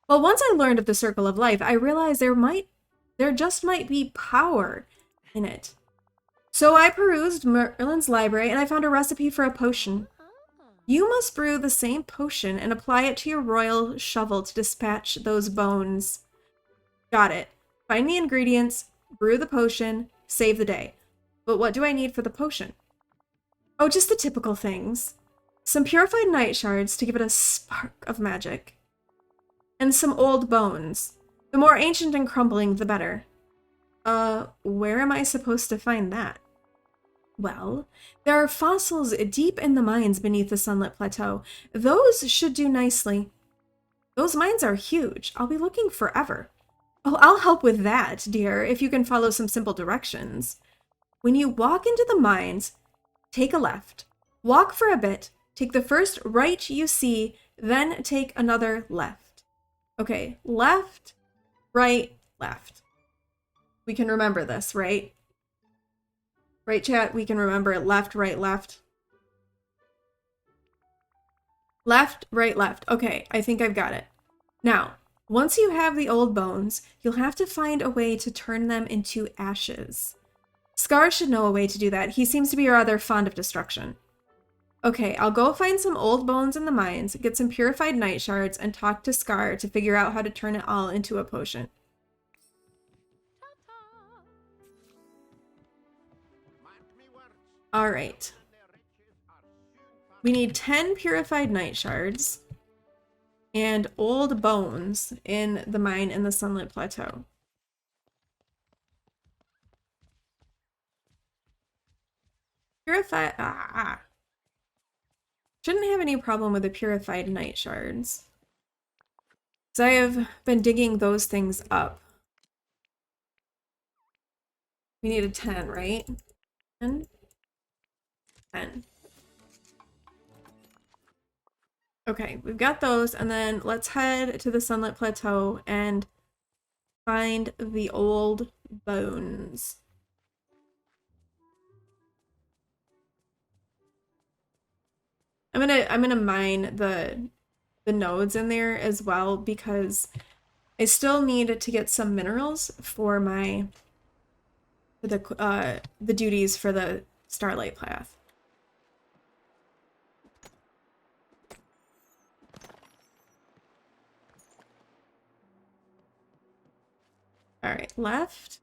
Well, once I learned of the circle of life, I realized there just might be power in it. So I perused Merlin's library and I found a recipe for a potion. You must brew the same potion and apply it to your royal shovel to dispatch those bones. Got it. Find the ingredients, brew the potion, save the day. But what do I need for the potion? Oh, just the typical things. Some purified night shards to give it a spark of magic. And some old bones. The more ancient and crumbling, the better. Where am I supposed to find that? Well, there are fossils deep in the mines beneath the Sunlit Plateau. Those should do nicely. Those mines are huge. I'll be looking forever. Oh, I'll help with that, dear, if you can follow some simple directions. When you walk into the mines, take a left. Walk for a bit. Take the first right you see, then take another left. Okay, left, right, left. We can remember this, right? Right, chat? We can remember it. Left, right, left. Left, right, left. Okay, I think I've got it. Now, once you have the old bones, you'll have to find a way to turn them into ashes. Scar should know a way to do that. He seems to be rather fond of destruction. Okay, I'll go find some old bones in the mines, get some purified night shards, and talk to Scar to figure out how to turn it all into a potion. Alright. We need 10 purified night shards and old bones in the mine in the Sunlit Plateau. Shouldn't have any problem with the purified night shards. So I have been digging those things up. We need a 10, right? 10? 10. Okay, we've got those, and then let's head to the Sunlit Plateau and find the old bones. I'm gonna mine the nodes in there as well because I still need to get some minerals for the duties for the Starlight Path. All right, left.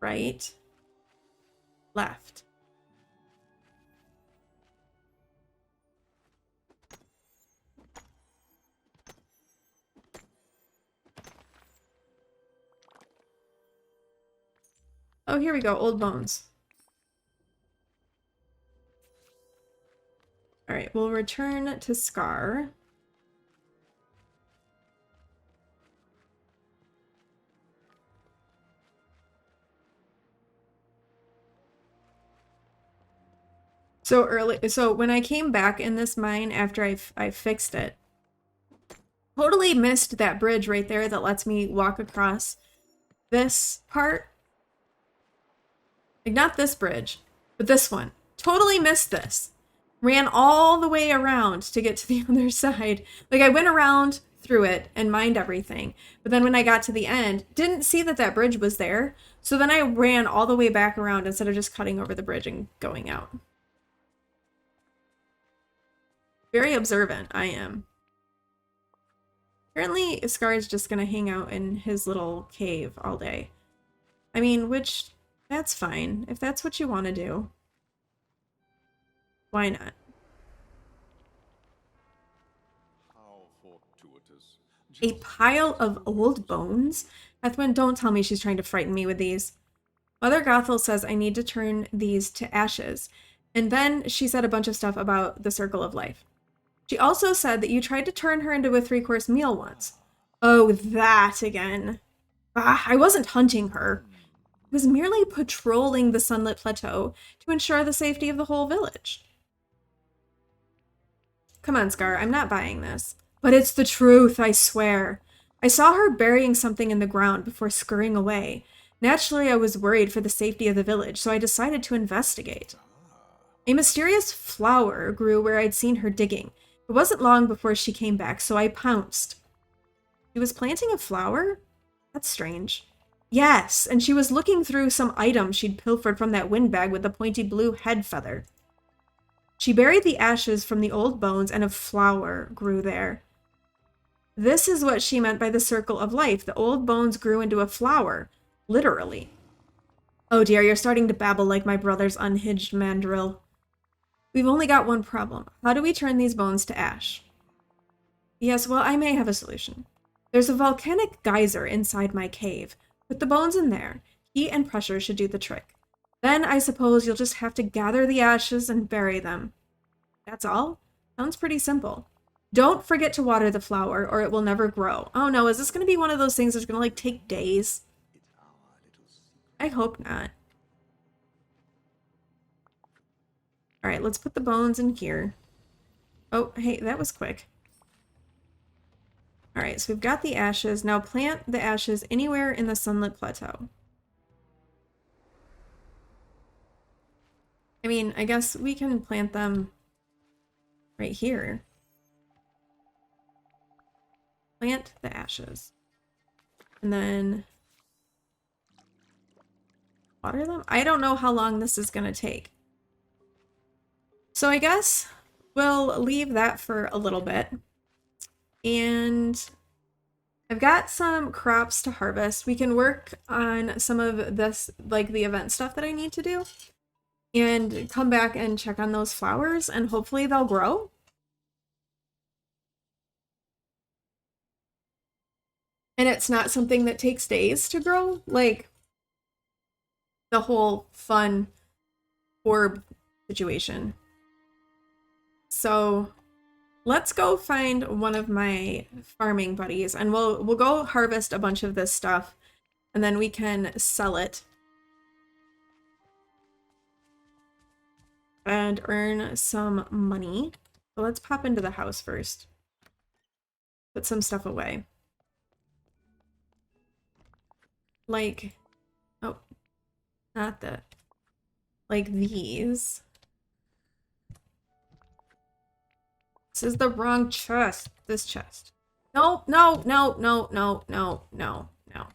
Right. Left. Oh, here we go, old bones. All right, we'll return to Scar. So when I came back in this mine after I fixed it, totally missed that bridge right there that lets me walk across this part. Like, not this bridge, but this one. Totally missed this. Ran all the way around to get to the other side. Like, I went around through it and mined everything. But then when I got to the end, didn't see that that bridge was there. So then I ran all the way back around instead of just cutting over the bridge and going out. Very observant, I am. Apparently, Scar is just gonna hang out in his little cave all day. I mean, which, that's fine. If that's what you want to do. Why not? How fortuitous. A pile of old bones? Heathwyn, don't tell me she's trying to frighten me with these. Mother Gothel says I need to turn these to ashes. And then she said a bunch of stuff about the circle of life. She also said that you tried to turn her into a 3-course meal once. Oh, that again. Ah, I wasn't hunting her. I was merely patrolling the Sunlit Plateau to ensure the safety of the whole village. Come on, Scar, I'm not buying this. But it's the truth, I swear. I saw her burying something in the ground before scurrying away. Naturally, I was worried for the safety of the village, so I decided to investigate. A mysterious flower grew where I'd seen her digging. It wasn't long before she came back, so I pounced. She was planting a flower? That's strange. Yes, and she was looking through some item she'd pilfered from that windbag with the pointy blue head feather. She buried the ashes from the old bones, and a flower grew there. This is what she meant by the circle of life. The old bones grew into a flower. Literally. Oh dear, you're starting to babble like my brother's unhinged mandrill. We've only got one problem. How do we turn these bones to ash? Yes, well, I may have a solution. There's a volcanic geyser inside my cave. Put the bones in there. Heat and pressure should do the trick. Then I suppose you'll just have to gather the ashes and bury them. That's all? Sounds pretty simple. Don't forget to water the flower or it will never grow. Oh no, is this going to be one of those things that's going to like take days? I hope not. Alright, let's put the bones in here. Oh, hey, that was quick. Alright, so we've got the ashes. Now plant the ashes anywhere in the Sunlit Plateau. I mean, I guess we can plant them right here. Plant the ashes. And then water them? I don't know how long this is going to take. So I guess we'll leave that for a little bit. And I've got some crops to harvest. We can work on some of this, like the event stuff that I need to do. And come back and check on those flowers, and hopefully they'll grow. And it's not something that takes days to grow. Like, the whole fun orb situation. So let's go find one of my farming buddies, and we'll go harvest a bunch of this stuff, and then we can sell it and earn some money. So let's pop into the house first. Put some stuff away. Like, oh, not that. Like these. This is the wrong chest. This chest. No, no, no, no, no, no, no, no.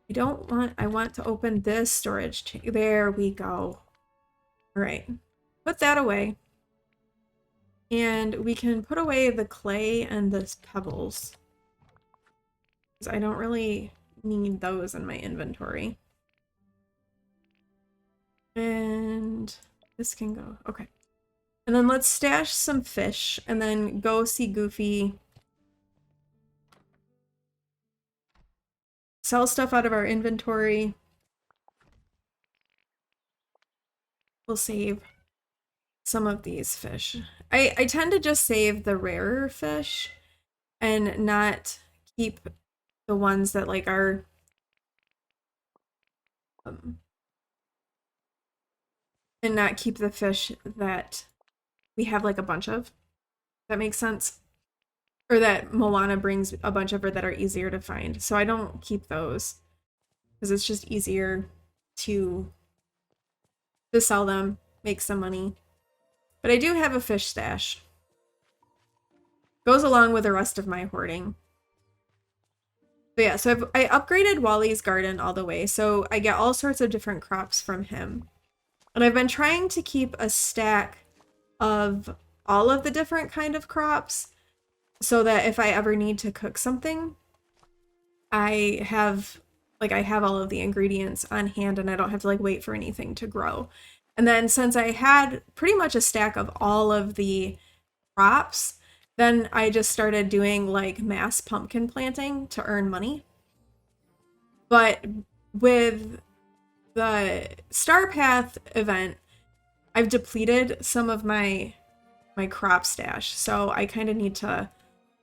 I don't want, I want to open this storage. There we go. All right. Put that away. And we can put away the clay and the pebbles, because I don't really need those in my inventory. And this can go. Okay. And then let's stash some fish and then go see Goofy. Sell stuff out of our inventory. We'll save some of these fish. I tend to just save the rarer fish and not keep the ones that like are and not keep the fish that we have like a bunch of. That makes sense? Or that Moana brings a bunch of, or that are easier to find. So I don't keep those because it's just easier to sell them, make some money. But I do have a fish stash. Goes along with the rest of my hoarding. But yeah, so I upgraded Wally's garden all the way, so I get all sorts of different crops from him. And I've been trying to keep a stack of all of the different kind of crops so that if I ever need to cook something, I have all of the ingredients on hand and I don't have to like wait for anything to grow. And then since I had pretty much a stack of all of the crops, then I just started doing like mass pumpkin planting to earn money. But with the Star Path event, I've depleted some of my crop stash. So I kind of need to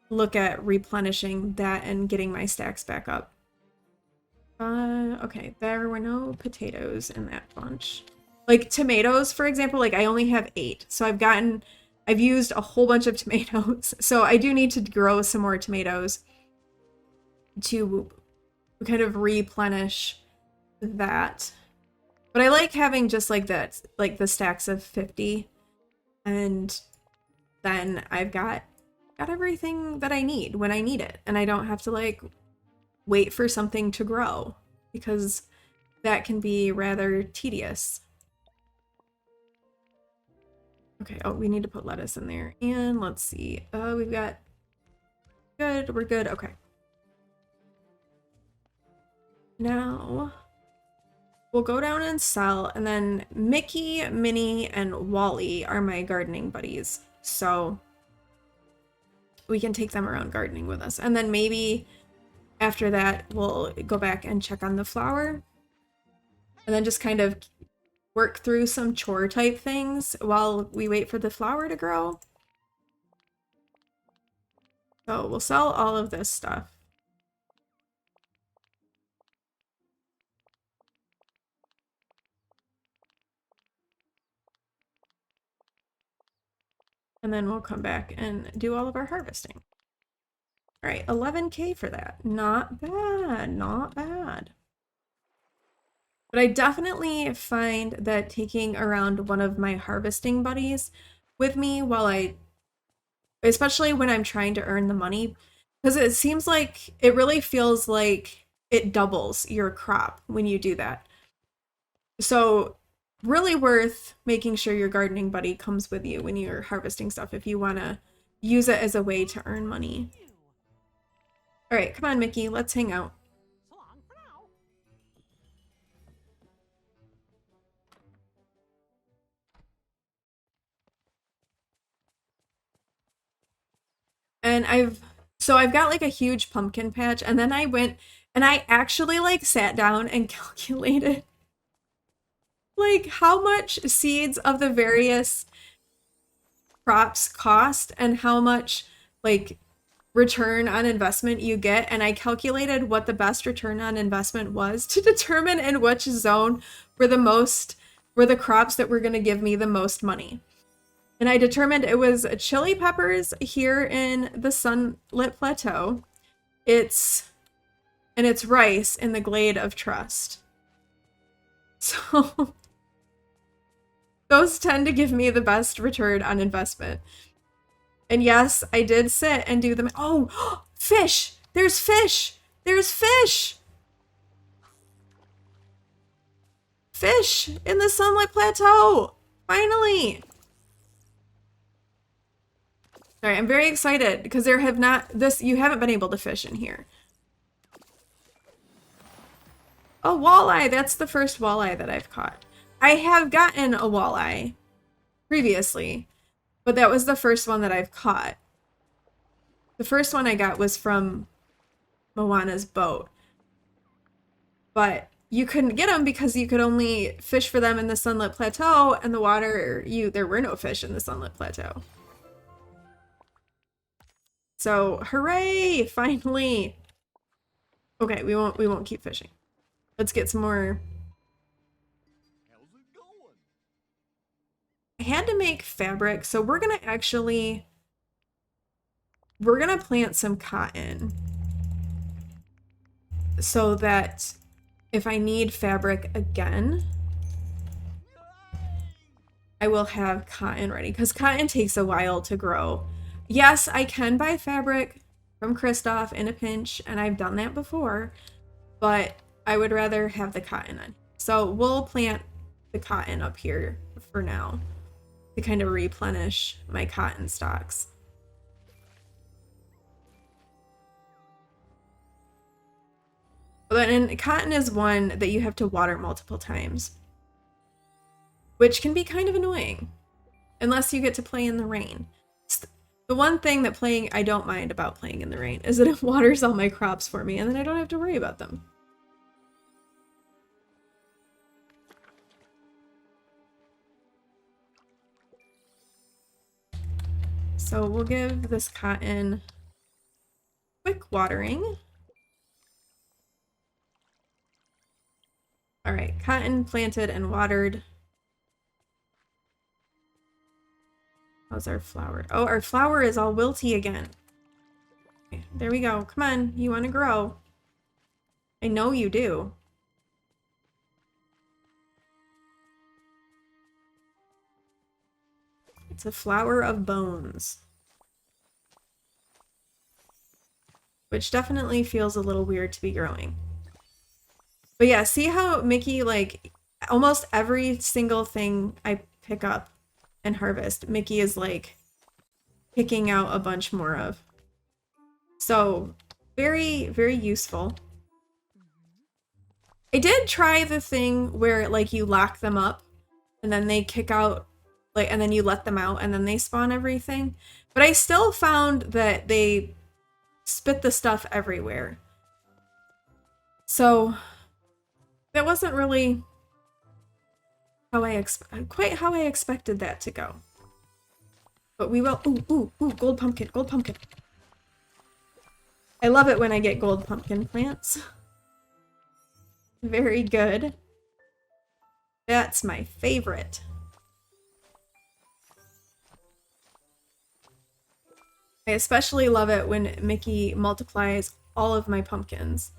look at replenishing that and getting my stacks back up. Okay, there were no potatoes in that bunch. Like tomatoes, for example, like I only have 8. So I've used a whole bunch of tomatoes. So I do need to grow some more tomatoes to kind of replenish that. But I like having just like that, like the stacks of 50. And then I've got everything that I need when I need it. And I don't have to like wait for something to grow because that can be rather tedious. Okay, oh, we need to put lettuce in there. And let's see. We've got good, we're good. Okay. Now we'll go down and sell, and then Mickey, Minnie, and Wally are my gardening buddies. So we can take them around gardening with us. And then maybe after that, we'll go back and check on the flower. And then just kind of work through some chore type things while we wait for the flower to grow. So we'll sell all of this stuff. And then we'll come back and do all of our harvesting. All right, 11K for that. Not bad, not bad. But I definitely find that taking around one of my harvesting buddies with me especially when I'm trying to earn the money, because it seems like it really feels like it doubles your crop when you do that. So really worth making sure your gardening buddy comes with you when you're harvesting stuff if you want to use it as a way to earn money. All right, come on, Mickey, let's hang out. And I've got like a huge pumpkin patch, and then I went and I actually like sat down and calculated like how much seeds of the various crops cost and how much like return on investment you get, and I calculated what the best return on investment was to determine in which zone were the crops that were going to give me the most money. And I determined it was chili peppers here in the Sunlit Plateau. It's rice in the Glade of Trust. So those tend to give me the best return on investment. And yes, I did sit and do them. Oh, fish! There's fish! There's fish! Fish in the Sunlit Plateau! Finally! Sorry, I'm very excited because you haven't been able to fish in here. Oh, walleye! That's the first walleye that I've caught. I have gotten a walleye previously, but that was the first one that I've caught. The first one I got was from Moana's boat. But you couldn't get them because you could only fish for them in the Sunlit Plateau, and there were no fish in the Sunlit Plateau. So, hooray! Finally! Okay, we won't keep fishing. Let's get some more. How's it going? I had to make fabric, so we're gonna plant some cotton so that if I need fabric again, I will have cotton ready, because cotton takes a while to grow. Yes, I can buy fabric from Kristoff in a pinch, and I've done that before, but I would rather have the cotton on. So we'll plant the cotton up here for now to kind of replenish my cotton stocks. And cotton is one that you have to water multiple times, which can be kind of annoying unless you get to play in the rain. The one thing that I don't mind about playing in the rain is that it waters all my crops for me, and then I don't have to worry about them. So we'll give this cotton quick watering. All right, cotton planted and watered. How's our flower? Oh, our flower is all wilty again. Okay, there we go. Come on, you want to grow. I know you do. It's a flower of bones. Which definitely feels a little weird to be growing. But yeah, see how Mickey, like, almost every single thing I pick up and harvest, Mickey is, like, picking out a bunch more of. So, very, very useful. I did try the thing where, like, you lock them up and then they kick out, like, and then you let them out and then they spawn everything. But I still found that they spit the stuff everywhere. So that wasn't really quite how I expected that to go. But we will. Ooh, gold pumpkin, gold pumpkin. I love it when I get gold pumpkin plants. Very good. That's my favorite. I especially love it when Mickey multiplies all of my pumpkins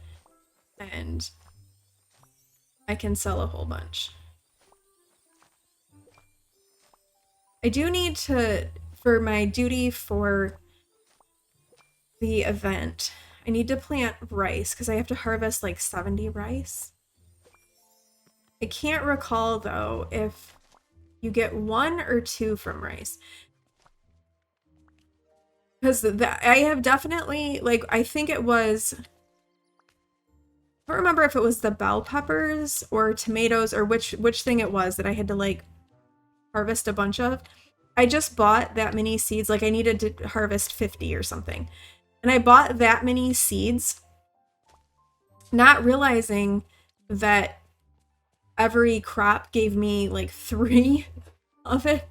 and I can sell a whole bunch. I do need to, for my duty for the event, I need to plant rice because I have to harvest like 70 rice. I can't recall though if you get 1 or 2 from rice. Because I have definitely, like, I think it was, I don't remember if it was the bell peppers or tomatoes or which thing it was that I had to, like, harvest a bunch of. I just bought that many seeds, like I needed to harvest 50 or something. And I bought that many seeds, not realizing that every crop gave me like 3 of it.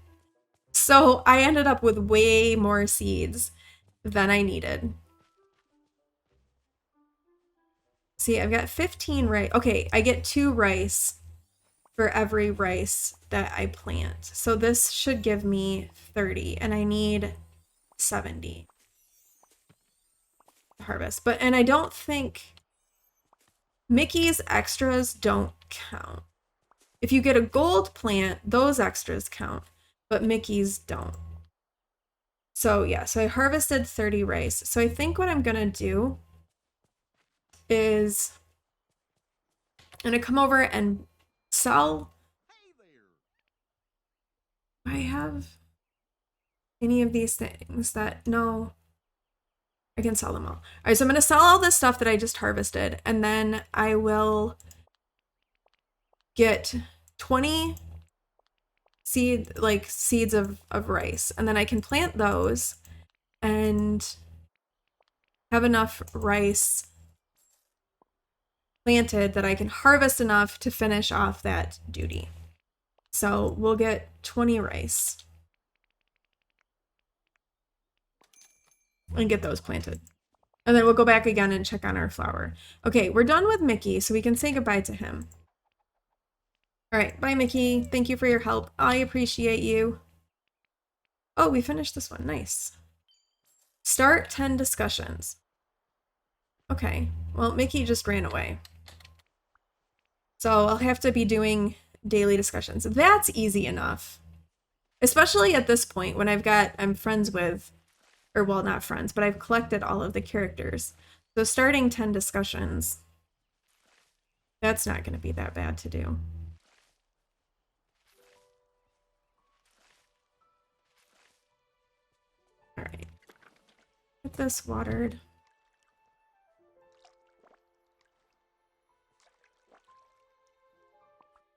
So I ended up with way more seeds than I needed. See, I've got 15 rice. Okay, I get 2 rice for every rice that I plant. So this should give me 30, and I need 70 to harvest. And I don't think Mickey's extras don't count. If you get a gold plant, those extras count, but Mickey's don't. So yeah, so I harvested 30 rice. So I think what I'm gonna do is I'm gonna come over and sell. Hey there. Do I have any of these things that, no, I can sell them all. All right, so I'm gonna sell all this stuff that I just harvested, and then I will get 20 seeds of rice, and then I can plant those and have enough rice planted that I can harvest enough to finish off that duty. So we'll get 20 rice and get those planted. And then we'll go back again and check on our flower. Okay, we're done with Mickey, so we can say goodbye to him. All right, bye, Mickey. Thank you for your help. I appreciate you. Oh, we finished this one. Nice. Start 10 discussions. Okay, well, Mickey just ran away. So I'll have to be doing daily discussions. That's easy enough. Especially at this point when I'm friends with, or well, not friends, but I've collected all of the characters. So starting 10 discussions, that's not going to be that bad to do. All right, get this watered.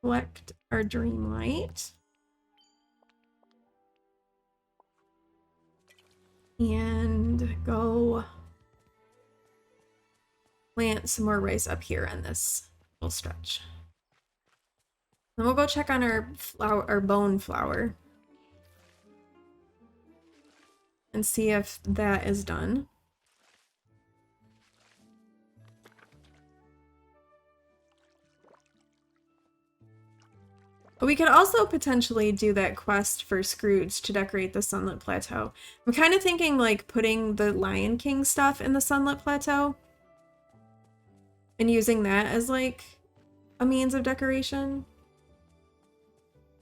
Collect our Dreamlight. And go plant some more rice up here on this little stretch. Then we'll go check on our bone flower and see if that is done. We could also potentially do that quest for Scrooge to decorate the Sunlit Plateau. I'm kind of thinking like putting the Lion King stuff in the Sunlit Plateau and using that as like a means of decoration.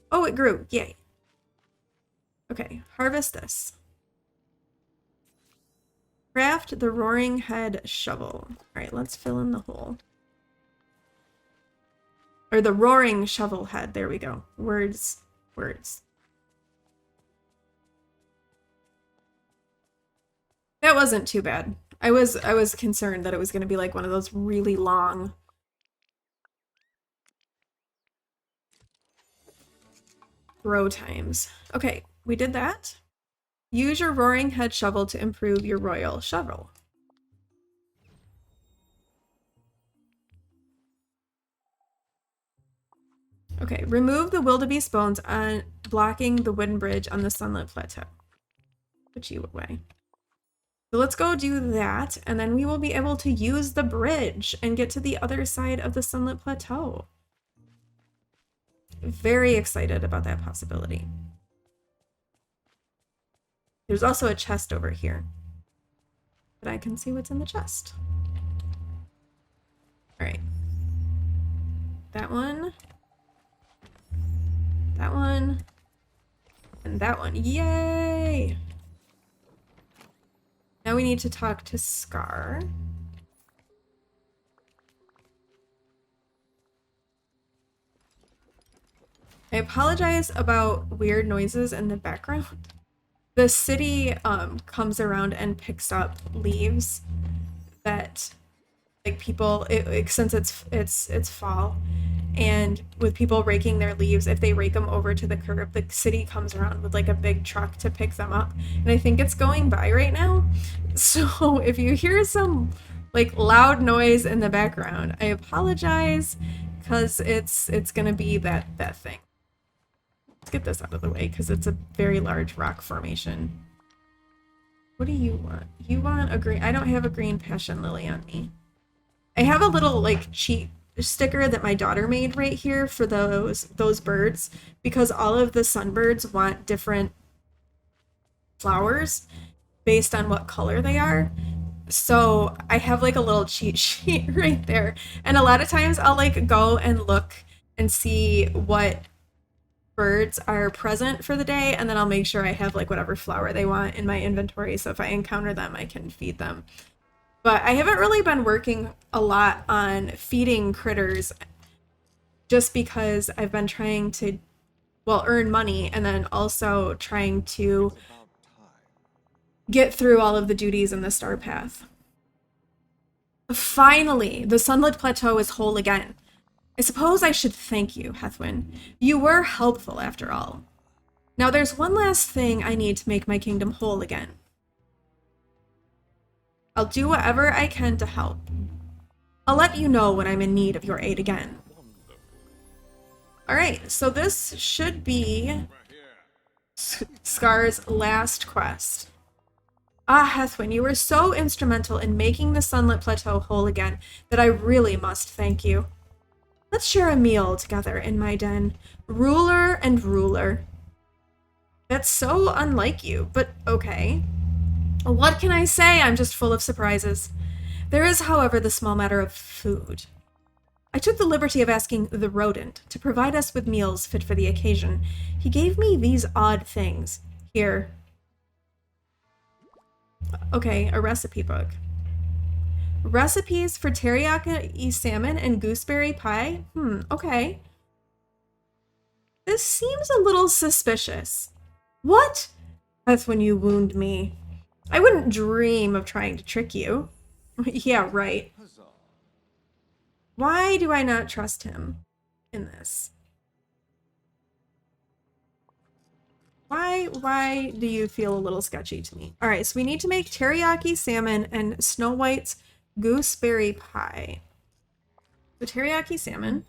Oh, it grew. Yay. Okay, harvest this. Craft the Roaring Head shovel. All right, let's fill in the hole. Or the roaring shovel head. There we go. Words. That wasn't too bad. I was concerned that it was going to be like one of those really long grow times. Okay, we did that. Use your roaring head shovel to improve your royal shovel. Okay, remove the wildebeest bones on blocking the wooden bridge on the Sunlit Plateau. Put you away. So let's go do that, and then we will be able to use the bridge and get to the other side of the Sunlit Plateau. Very excited about that possibility. There's also a chest over here, but I can see what's in the chest. All right. That one. That one. And that one. Yay! Now we need to talk to Scar. I apologize about weird noises in the background. The city comes around and picks up leaves that like people since it's fall, and with people raking their leaves, if they rake them over to the curb, the city comes around with like a big truck to pick them up, and I think it's going by right now. So if you hear some like loud noise in the background, I apologize because it's gonna be that thing. Let's get this out of the way because it's a very large rock formation. What do you want? You want a green? I don't have a green passion lily on me. I have a little like cheat sticker that my daughter made right here for those birds because all of the sunbirds want different flowers based on what color they are. So I have like a little cheat sheet right there. And a lot of times I'll like go and look and see what birds are present for the day, and then I'll make sure I have like whatever flower they want in my inventory, so if I encounter them I can feed them. But I haven't really been working a lot on feeding critters just because I've been trying to, well, earn money and then also trying to get through all of the duties in the star path. Finally, the Sunlit Plateau is whole again. I suppose I should thank you, Heathwyn. You were helpful after all. Now there's one last thing I need to make my kingdom whole again. I'll do whatever I can to help. I'll let you know when I'm in need of your aid again. Alright, so this should be Scar's last quest. Ah, Heathwyn, you were so instrumental in making the Sunlit Plateau whole again that I really must thank you. Let's share a meal together in my den. Ruler and ruler. That's so unlike you, but okay. What can I say? I'm just full of surprises. There is, however, the small matter of food. I took the liberty of asking the rodent to provide us with meals fit for the occasion. He gave me these odd things. Here. Okay, a recipe book. Recipes for teriyaki salmon and gooseberry pie? Okay. This seems a little suspicious. What? That's when you wound me. I wouldn't dream of trying to trick you. Yeah, right. Why do I not trust him in this? Why do you feel a little sketchy to me? All right, so we need to make teriyaki salmon and Snow White's gooseberry pie. So teriyaki salmon.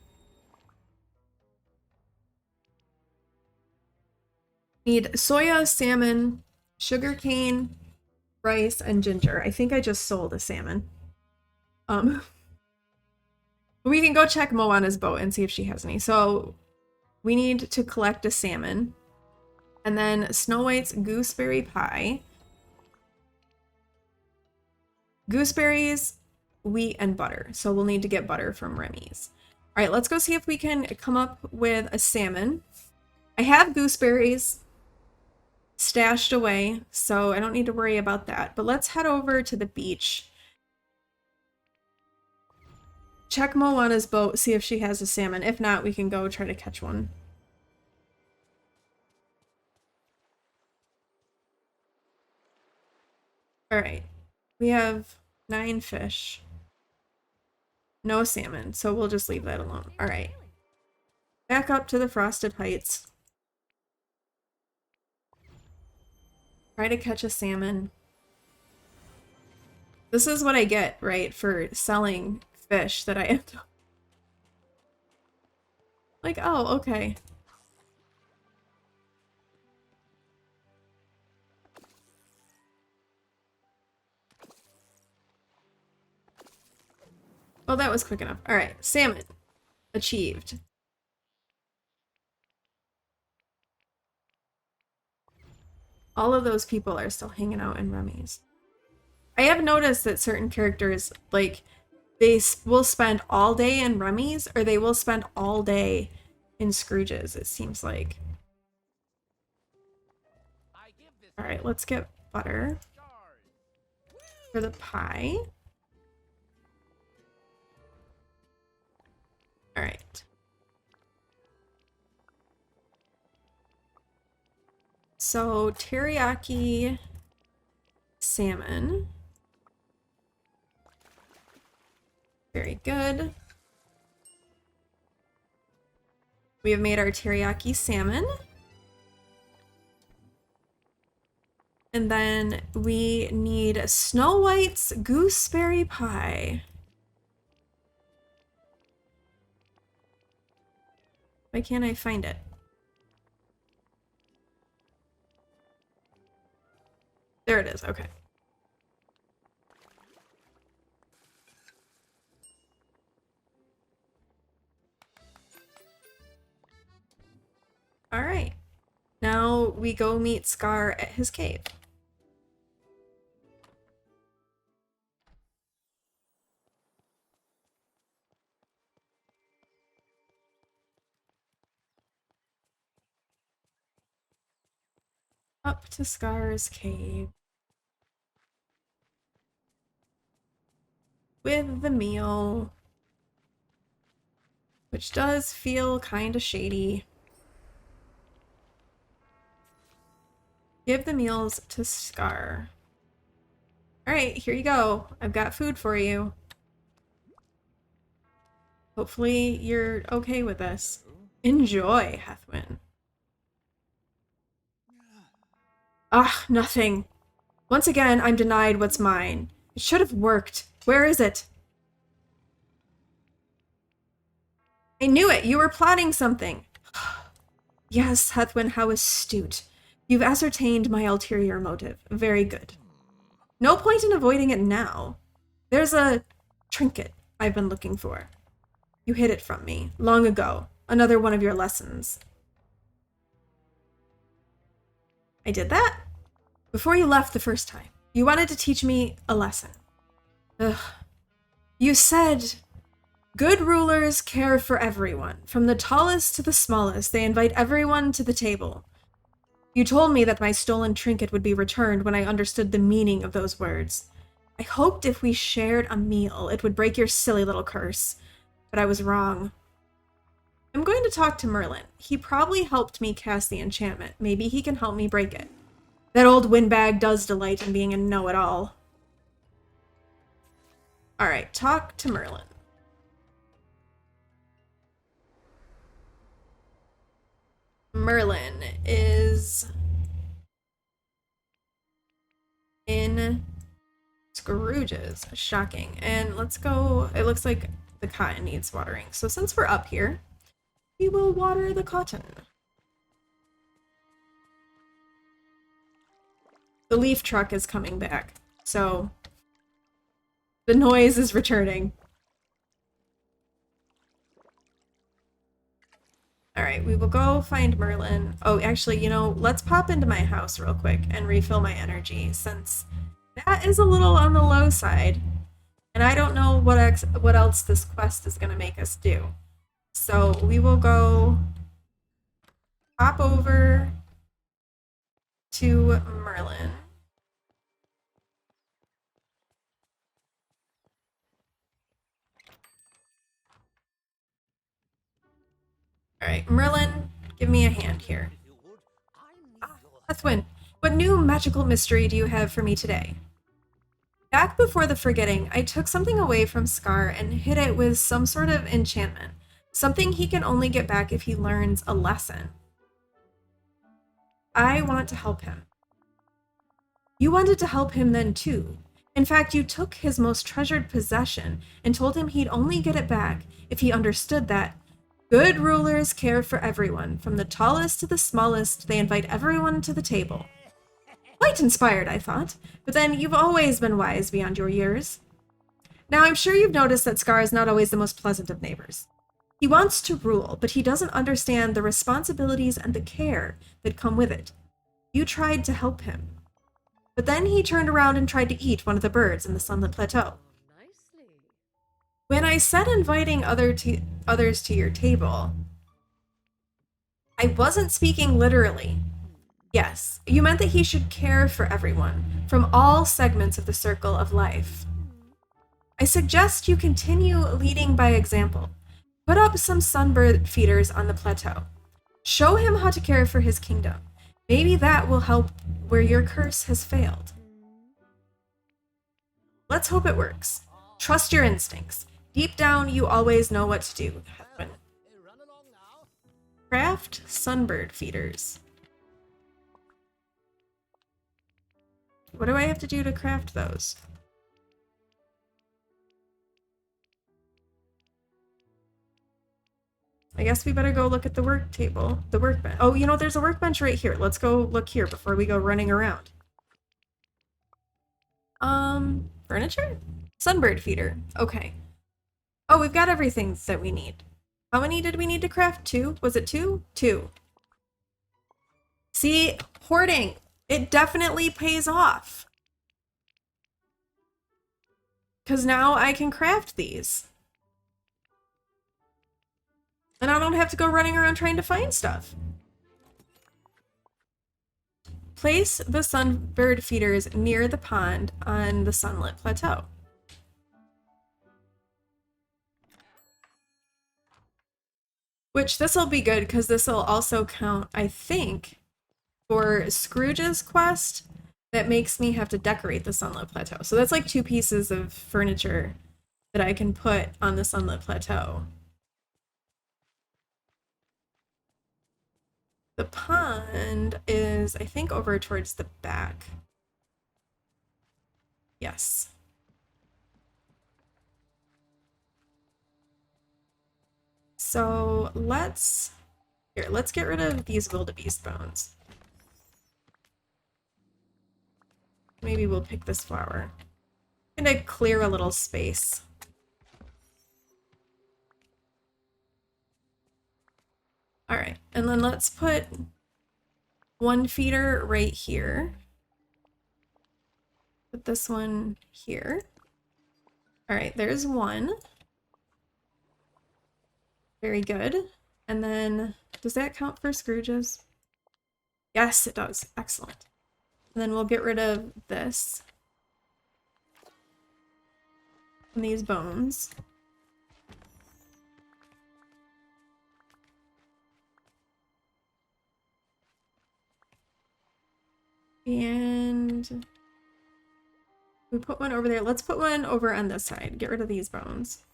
Need soya, salmon, sugarcane, rice, and ginger. I think I just sold a salmon. We can go check Moana's boat and see if she has any. So we need to collect a salmon. And then Snow White's gooseberry pie. Gooseberries, wheat, and butter. So we'll need to get butter from Remy's. All right, let's go see if we can come up with a salmon. I have gooseberries stashed away, so I don't need to worry about that. But let's head over to the beach. Check Moana's boat, see if she has a salmon. If not, we can go try to catch one. All right, we have 9 fish. No salmon, so we'll just leave that alone. All right, back up to the Frosted Heights. Try to catch a salmon. This is what I get, right, for selling fish that I end up... Like, oh, okay. Oh, that was quick enough. All right, salmon. Achieved. All of those people are still hanging out in Remy's. I have noticed that certain characters, like, they will spend all day in Remy's, or they will spend all day in Scrooge's, it seems like. All right, let's get butter for the pie. All right. So teriyaki salmon. Very good. We have made our teriyaki salmon. And then we need Snow White's gooseberry pie. Why can't I find it? There it is, okay. Alright. Now we go meet Scar at his cave. Up to Scar's cave. With the meal. Which does feel kind of shady. Give the meals to Scar. Alright, here you go. I've got food for you. Hopefully you're okay with this. Enjoy, Heathwyn. Ah, nothing. Once again, I'm denied what's mine. It should have worked. Where is it? I knew it! You were plotting something! Yes, Heathwyn, how astute. You've ascertained my ulterior motive. Very good. No point in avoiding it now. There's a trinket I've been looking for. You hid it from me, long ago. Another one of your lessons. I did that? Before you left the first time, you wanted to teach me a lesson. Ugh. You said, good rulers care for everyone. From the tallest to the smallest, they invite everyone to the table. You told me that my stolen trinket would be returned when I understood the meaning of those words. I hoped if we shared a meal, it would break your silly little curse. But I was wrong. I'm going to talk to Merlin. He probably helped me cast the enchantment. Maybe he can help me break it. That old windbag does delight in being a know-it-all. Alright, talk to Merlin. Merlin is in Scrooge's. Shocking. And let's go. It looks like the cotton needs watering. So since we're up here, we will water the cotton. The leaf truck is coming back, so the noise is returning. Alright, we will go find Merlin. Oh, actually, you know, let's pop into my house real quick and refill my energy, since that is a little on the low side. And I don't know what else this quest is going to make us do. So we will go hop over to Merlin. Alright, Merlin, give me a hand here. Ah, Heathwyn, what new magical mystery do you have for me today? Back before the forgetting, I took something away from Scar and hid it with some sort of enchantment. Something he can only get back if he learns a lesson. I want to help him. You wanted to help him then too. In fact, you took his most treasured possession and told him he'd only get it back if he understood that good rulers care for everyone. From the tallest to the smallest, they invite everyone to the table. Quite inspired, I thought. But then you've always been wise beyond your years. Now, I'm sure you've noticed that Scar is not always the most pleasant of neighbors. He wants to rule, but he doesn't understand the responsibilities and the care that come with it. You tried to help him. But then he turned around and tried to eat one of the birds in the Sunlit Plateau. Nicely. When I said inviting others to your table, I wasn't speaking literally. Yes, you meant that he should care for everyone, from all segments of the circle of life. I suggest you continue leading by example. Put up some sunbird feeders on the plateau. Show him how to care for his kingdom. Maybe that will help where your curse has failed. Let's hope it works. Trust your instincts. Deep down, you always know what to do, Heathwyn. Craft sunbird feeders. What do I have to do to craft those? I guess we better go look at the work table. The workbench. Oh, you know, there's a workbench right here. Let's go look here before we go running around. Furniture? Sunbird feeder. Okay. Oh, we've got everything that we need. How many did we need to craft? 2? Was it 2? 2. See, hoarding. It definitely pays off. Because now I can craft these. And I don't have to go running around trying to find stuff. Place the sunbird feeders near the pond on the Sunlit Plateau. Which this will be good because this will also count, I think, for Scrooge's quest that makes me have to decorate the Sunlit Plateau. So that's like 2 pieces of furniture that I can put on the Sunlit Plateau. The pond is, I think, over towards the back. Yes. So let's get rid of these wildebeest bones. Maybe we'll pick this flower. I'm gonna clear a little space. All right, and then let's put 1 feeder right here. Put this one here. All right, there's 1. Very good. And then, does that count for Scrooge's? Yes, it does. Excellent. And then we'll get rid of this. And these bones. And we put 1 over there. Let's put 1 over on this side. Get rid of these bones.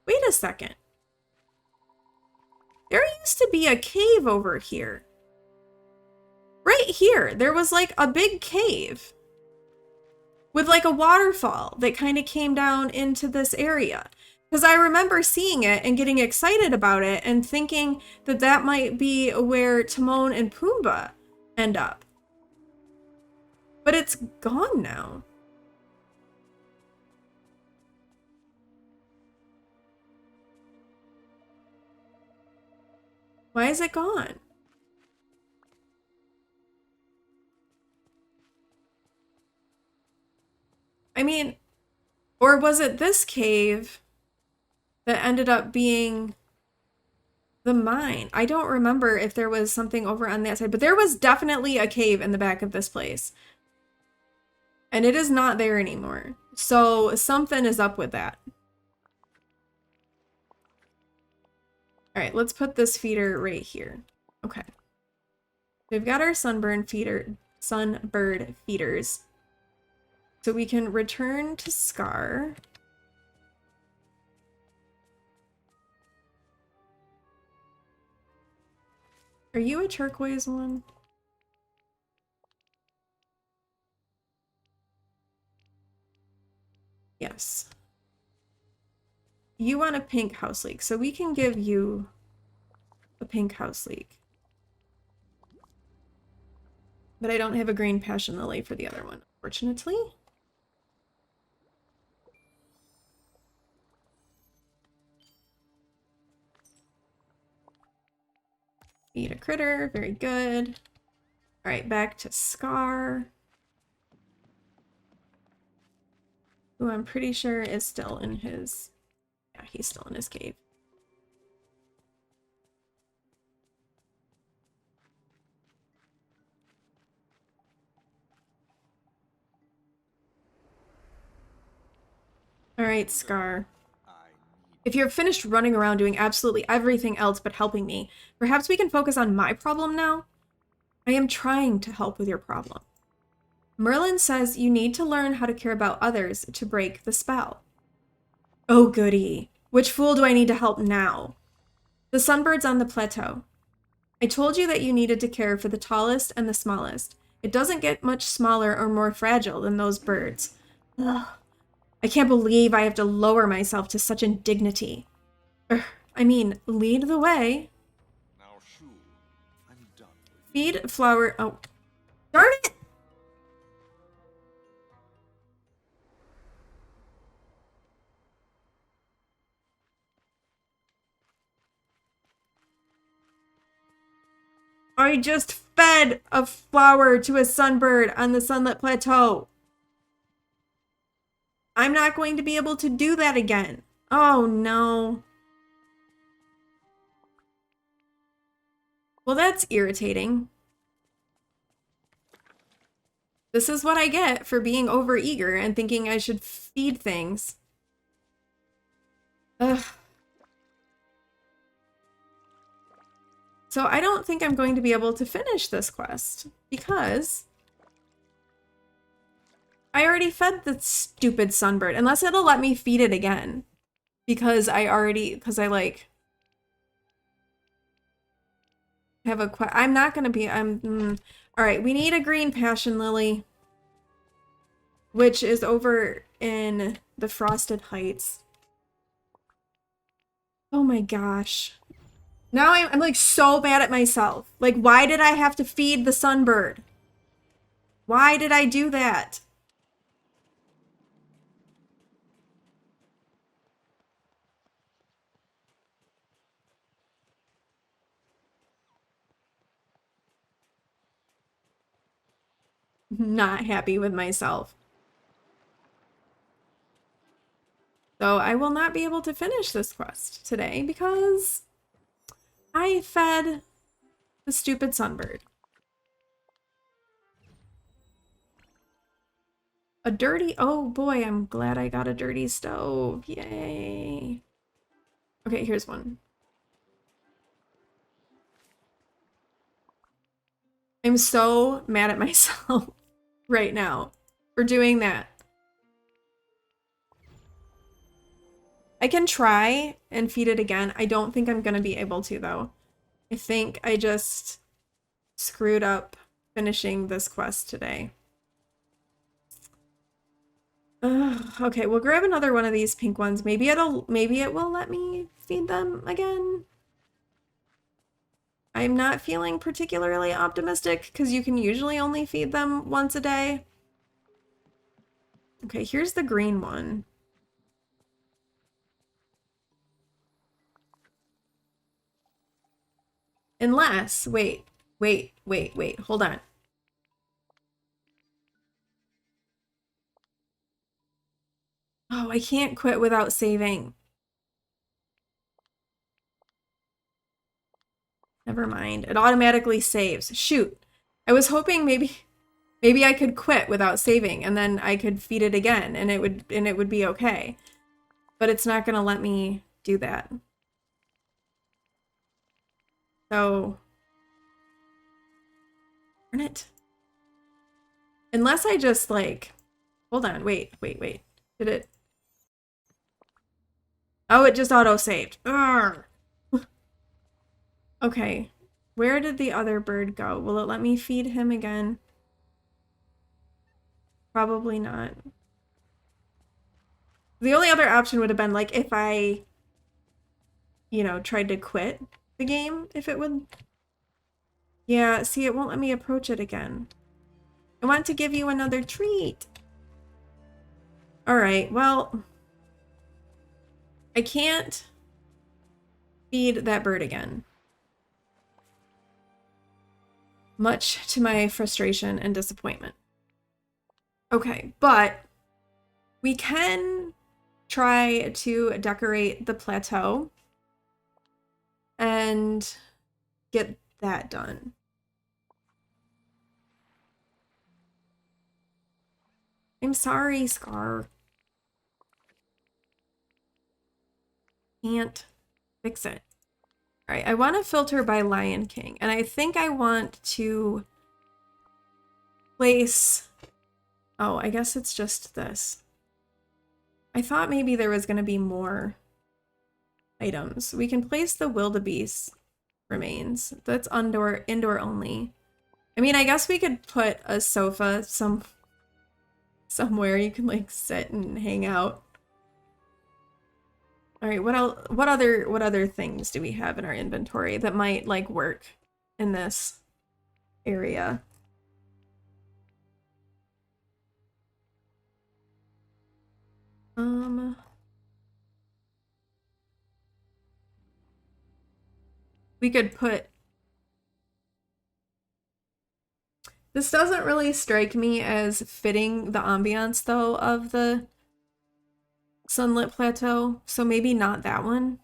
Wait a second. There used to be a cave over here. Right here, there was like a big cave with like a waterfall that kind of came down into this area. Because I remember seeing it and getting excited about it and thinking that that might be where Timon and Pumbaa end up. But it's gone now. Why is it gone? I mean, or was it this cave that ended up being the mine? I don't remember if there was something over on that side, but there was definitely a cave in the back of this place. And it is not there anymore. So something is up with that. All right, let's put this feeder right here. Okay. We've got our sunbird feeders. So we can return to Scar. Are you a turquoise one? Yes. You want a pink house leek, so we can give you a pink house leek. But I don't have a green passion lily for the other one, unfortunately. Eat a critter, very good. All right, back to Scar, who I'm pretty sure is still in his, yeah, he's still in his cave. All right, Scar. If you're finished running around doing absolutely everything else but helping me, perhaps we can focus on my problem now? I am trying to help with your problem. Merlin says you need to learn how to care about others to break the spell. Oh goody. Which fool do I need to help now? The sunbirds on the plateau. I told you that you needed to care for the tallest and the smallest. It doesn't get much smaller or more fragile than those birds. Ugh. I can't believe I have to lower myself to such indignity. I mean, lead the way. Now, Shul, I'm done with you. Feed flower. Oh, darn it! I just fed a flower to a sunbird on the Sunlit Plateau. I'm not going to be able to do that again. Oh no. Well, that's irritating. This is what I get for being overeager and thinking I should feed things. Ugh. So I don't think I'm going to be able to finish this quest because I already fed the stupid sunbird, unless it'll let me feed it again. Because I like have a quest. I'm not gonna be, all right, we need a green passion lily, which is over in the Frosted Heights. Oh my gosh. Now I'm like so mad at myself. Like, why did I have to feed the sunbird? Why did I do that? Not happy with myself. So I will not be able to finish this quest today because I fed the stupid sunbird. A dirty, oh boy, I'm glad I got a dirty stove. Yay. Okay, here's one. I'm so mad at myself right now for doing that. I can try and feed it again. I don't think I'm gonna be able to though. I think I just screwed up finishing this quest today. Okay, we'll grab another one of these pink ones. Maybe it will let me feed them again. I'm not feeling particularly optimistic because you can usually only feed them once a day. Okay, here's the green one. Unless, wait, hold on. Oh, I can't quit without saving. Never mind. It automatically saves. Shoot. I was hoping maybe I could quit without saving and then I could feed it again and it would be okay. But it's not going to let me do that. So darn it. Unless I just like hold on, wait. Did it? Oh, it just auto-saved. Okay. Where did the other bird go? Will it let me feed him again? Probably not. The only other option would have been like if I, you know, tried to quit the game, if it would. Yeah, see, it won't let me approach it again. I want to give you another treat. All right, well, I can't feed that bird again. Much to my frustration and disappointment. Okay, but we can try to decorate the plateau and get that done. I'm sorry, Scar. Can't fix it. All right, I want to filter by Lion King, and I think I want to place... Oh, I guess it's just this. I thought maybe there was going to be more items. We can place the wildebeest remains. That's indoor only. I mean, I guess we could put a sofa somewhere you can like sit and hang out. All right, what other things do we have in our inventory that might like work in this area? We could put... This doesn't really strike me as fitting the ambiance, though, of the Sunlit Plateau, so maybe not that one.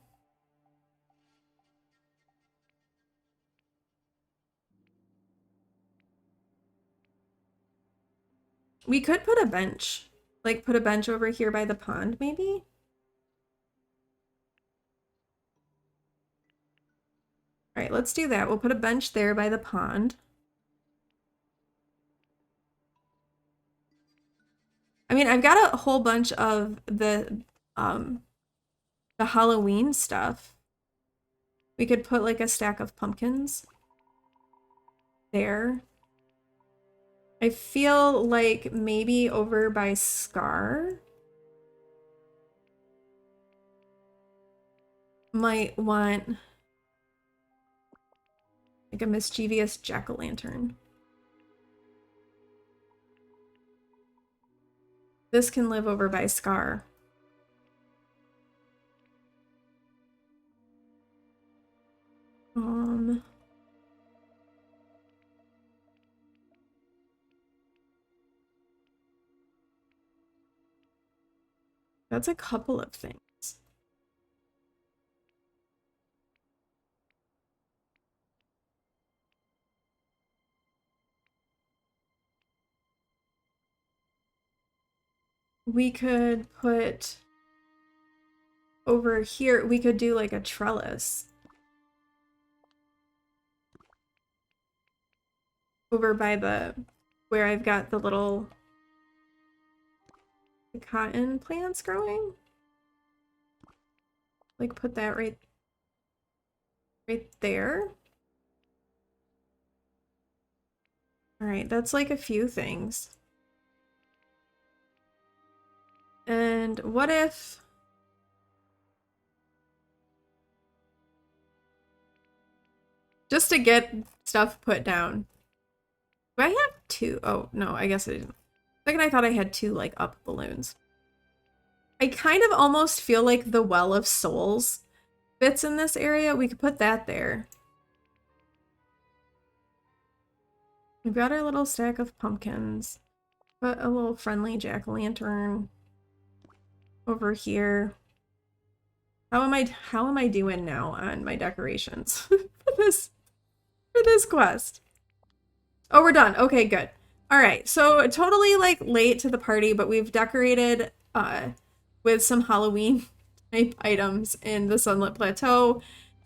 We could put a bench. Like, put a bench over here by the pond, maybe? Alright, let's do that. We'll put a bench there by the pond. I mean, I've got a whole bunch of the Halloween stuff. We could put like a stack of pumpkins there. I feel like maybe over by Scar might want like a mischievous jack-o'-lantern. This can live over by Scar. That's a couple of things. We could put over here, we could do like a trellis. Over by the, where I've got the little cotton plants growing. Like put that right there. All right, that's like a few things. And what if... Just to get stuff put down. Do I have two? Oh, no, I guess I didn't. Second, I thought I had two, like, up balloons. I kind of almost feel like the Well of Souls fits in this area. We could put that there. We've got our little stack of pumpkins. Put a little friendly jack-o'-lantern over here. How am I doing now on my decorations for this quest? Oh, we're done. Okay, good. All right, so totally like late to the party, but we've decorated with some Halloween type items in the Sunlit Plateau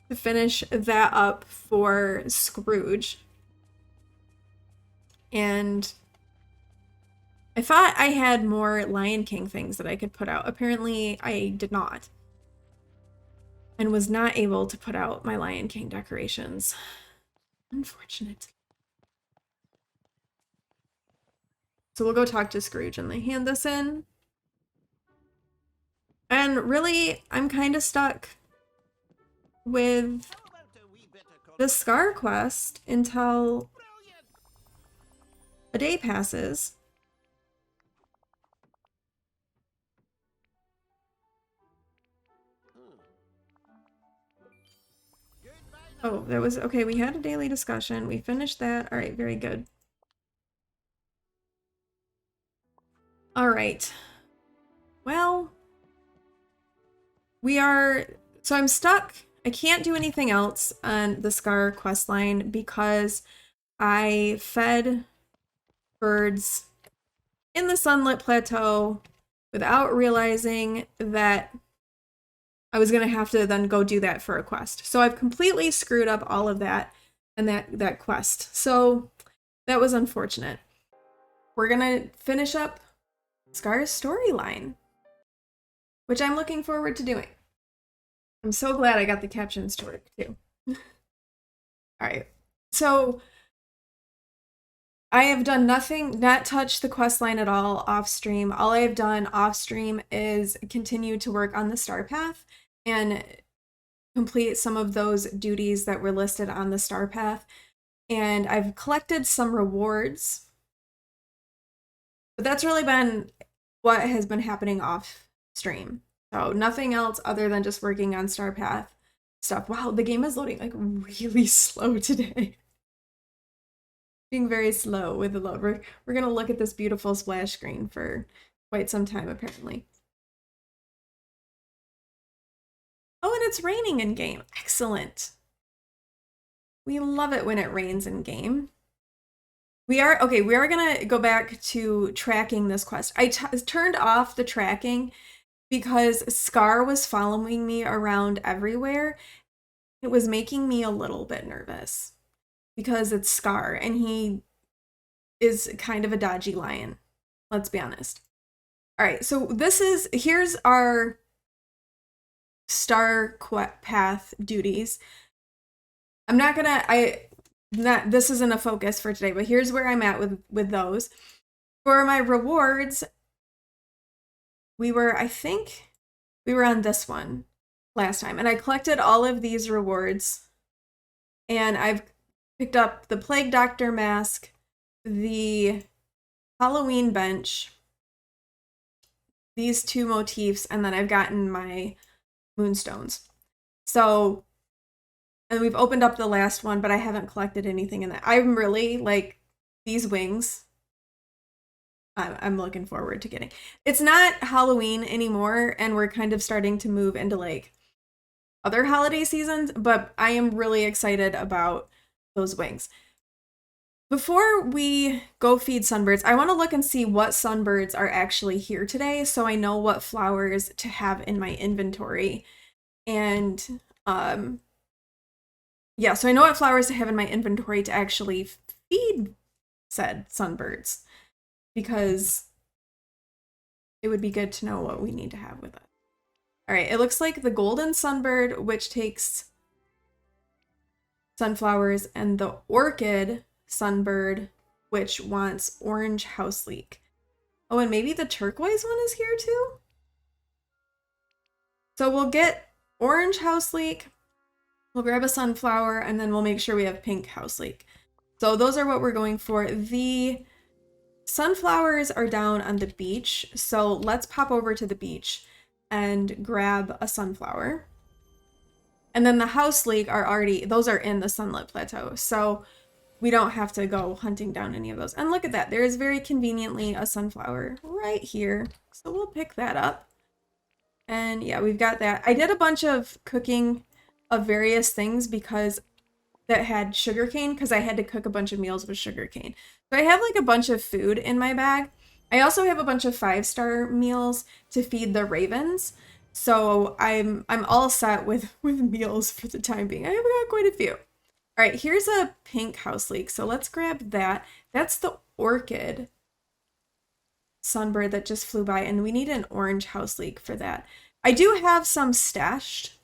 to finish that up for Scrooge. And I thought I had more Lion King things that I could put out. Apparently, I did not. And was not able to put out my Lion King decorations. Unfortunate. So we'll go talk to Scrooge and they hand this in. And really, I'm kind of stuck with the Scar quest until a day passes. Oh, that was okay. We had a daily discussion. We finished that. All right, very good. All right. Well, so I'm stuck. I can't do anything else on the Scar quest line because I fed birds in the Sunlit Plateau without realizing that I was going to have to then go do that for a quest. So I've completely screwed up all of that and that quest. So that was unfortunate. We're going to finish up Scar's storyline, which I'm looking forward to doing. I'm so glad I got the captions to work too. All right. So I have done nothing, not touched the quest line at all off stream. All I have done off stream is continue to work on the star path and complete some of those duties that were listed on the star path. And I've collected some rewards. But that's really been what has been happening off stream. So nothing else other than just working on star path stuff. Wow, the game is loading like really slow today. Being very slow with the load. We're gonna look at this beautiful splash screen for quite some time apparently. Oh, and it's raining in game. Excellent. We love it when it rains in game. We are gonna go back to tracking this quest. I turned off the tracking because Scar was following me around everywhere. It was making me a little bit nervous because it's Scar and he is kind of a dodgy lion. Let's be honest. All right, so here's our star path duties. This isn't a focus for today, but here's where I'm at with those. For my rewards, I think we were on this one last time, and I collected all of these rewards, and I've picked up the Plague Doctor mask, the Halloween bench, these 2 motifs, and then I've gotten my moonstones. So, and we've opened up the last one, but I haven't collected anything in that. I'm really like these wings. I'm looking forward to getting. It's not Halloween anymore, and we're kind of starting to move into like other holiday seasons, but I am really excited about those wings. Before we go feed sunbirds, I want to look and see what sunbirds are actually here today so I know what flowers to have in my inventory. And yeah, so I know what flowers to have in my inventory to actually feed said sunbirds, because it would be good to know what we need to have with it. All right, it looks like the golden sunbird, which takes sunflowers, and the orchid sunbird, which wants orange house leek. Oh, and maybe the turquoise one is here too? So we'll get orange house leek, we'll grab a sunflower, and then we'll make sure we have pink house leek. So those are what we're going for. The sunflowers are down on the beach, so let's pop over to the beach and grab a sunflower. And then the house leek those are in the Sunlit Plateau, so we don't have to go hunting down any of those. And look at that, there is very conveniently a sunflower right here. So we'll pick that up. And yeah, we've got that. I did a bunch of cooking of various things because that had sugarcane, because I had to cook a bunch of meals with sugarcane. So I have like a bunch of food in my bag. I also have a bunch of 5-star meals to feed the ravens. So I'm all set with meals for the time being. I've got quite a few. All right, here's a pink house leek. So let's grab that. That's the orchid sunbird that just flew by, and we need an orange house leek for that. I do have some stashed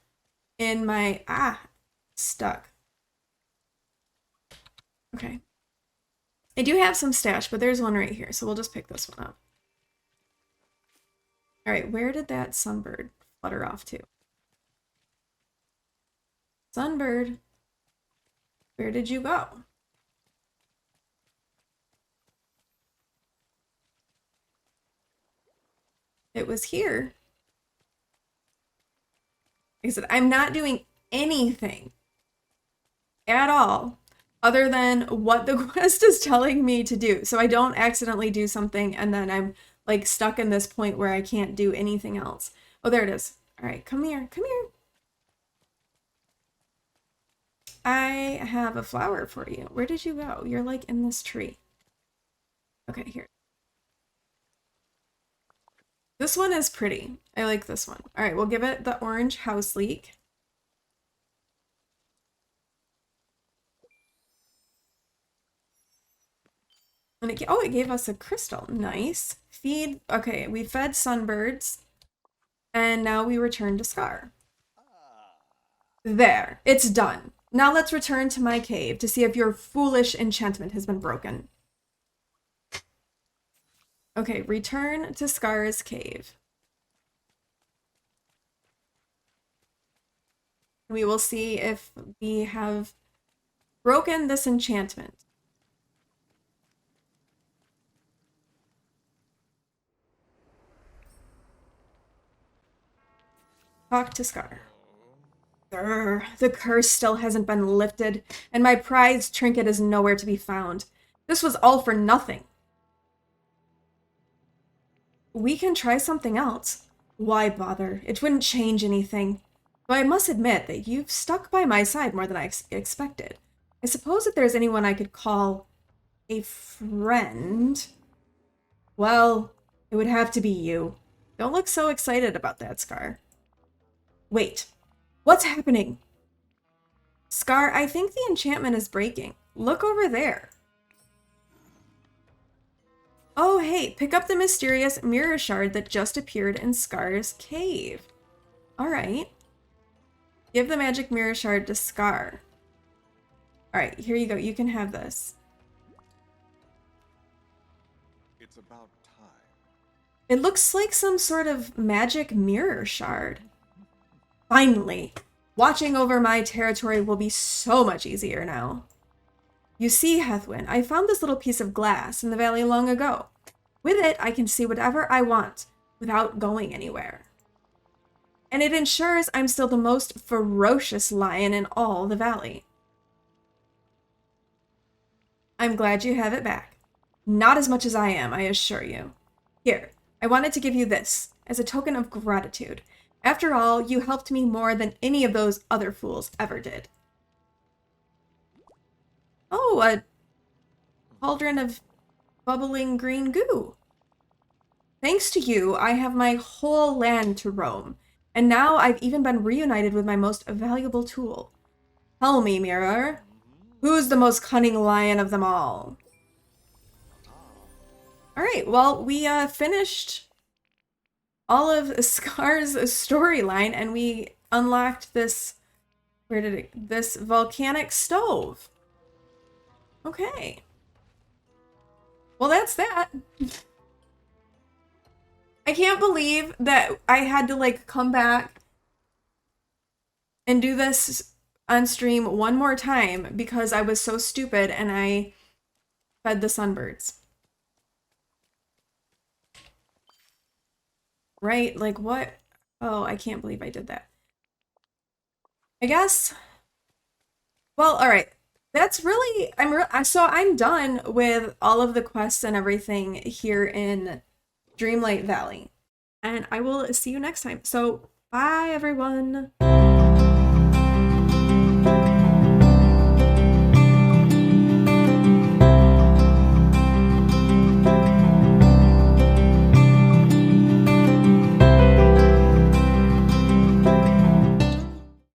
in my, stuck. Okay. I do have some stashed, but there's one right here, so we'll just pick this one up. All right, where did that sunbird flutter off to? Sunbird, where did you go? It was here. Like I said, I'm not doing anything at all other than what the quest is telling me to do. So I don't accidentally do something and then I'm like stuck in this point where I can't do anything else. Oh, there it is. All right, come here, come here. I have a flower for you. Where did you go? You're like in this tree. Okay, here. This one is pretty. I like this one. All right, we'll give it the orange house leek. And it gave us a crystal. Nice. Feed. Okay, we fed sunbirds. And now we return to Scar. There. It's done. Now let's return to my cave to see if your foolish enchantment has been broken. Okay, return to Scar's cave. We will see if we have broken this enchantment. Talk to Scar. Grr, the curse still hasn't been lifted, and my prized trinket is nowhere to be found. This was all for nothing. We can try something else. Why bother? It wouldn't change anything. Though I must admit that you've stuck by my side more than I expected. I suppose if there's anyone I could call a friend, well, it would have to be you. Don't look so excited about that, Scar. Wait, what's happening? Scar, I think the enchantment is breaking. Look over there. Oh, hey, pick up the mysterious mirror shard that just appeared in Scar's cave. All right. Give the magic mirror shard to Scar. All right, here you go. You can have this. It's about time. It looks like some sort of magic mirror shard. Finally, watching over my territory will be so much easier now. You see, Heathwyn, I found this little piece of glass in the valley long ago. With it, I can see whatever I want without going anywhere. And it ensures I'm still the most ferocious lion in all the valley. I'm glad you have it back. Not as much as I am, I assure you. Here, I wanted to give you this as a token of gratitude. After all, you helped me more than any of those other fools ever did. Oh, a cauldron of bubbling green goo. Thanks to you, I have my whole land to roam, and now I've even been reunited with my most valuable tool. Tell me, Mirror, who's the most cunning lion of them all? Alright, well, we finished all of Scar's storyline, and we unlocked this, this volcanic stove. Okay. Well, that's that. I can't believe that I had to, like, come back and do this on stream one more time because I was so stupid and I fed the sunbirds. Right? Like, what? Oh, I can't believe I did that. I guess. Well, all right. That's really, so I'm done with all of the quests and everything here in Dreamlight Valley. And I will see you next time. So, bye everyone.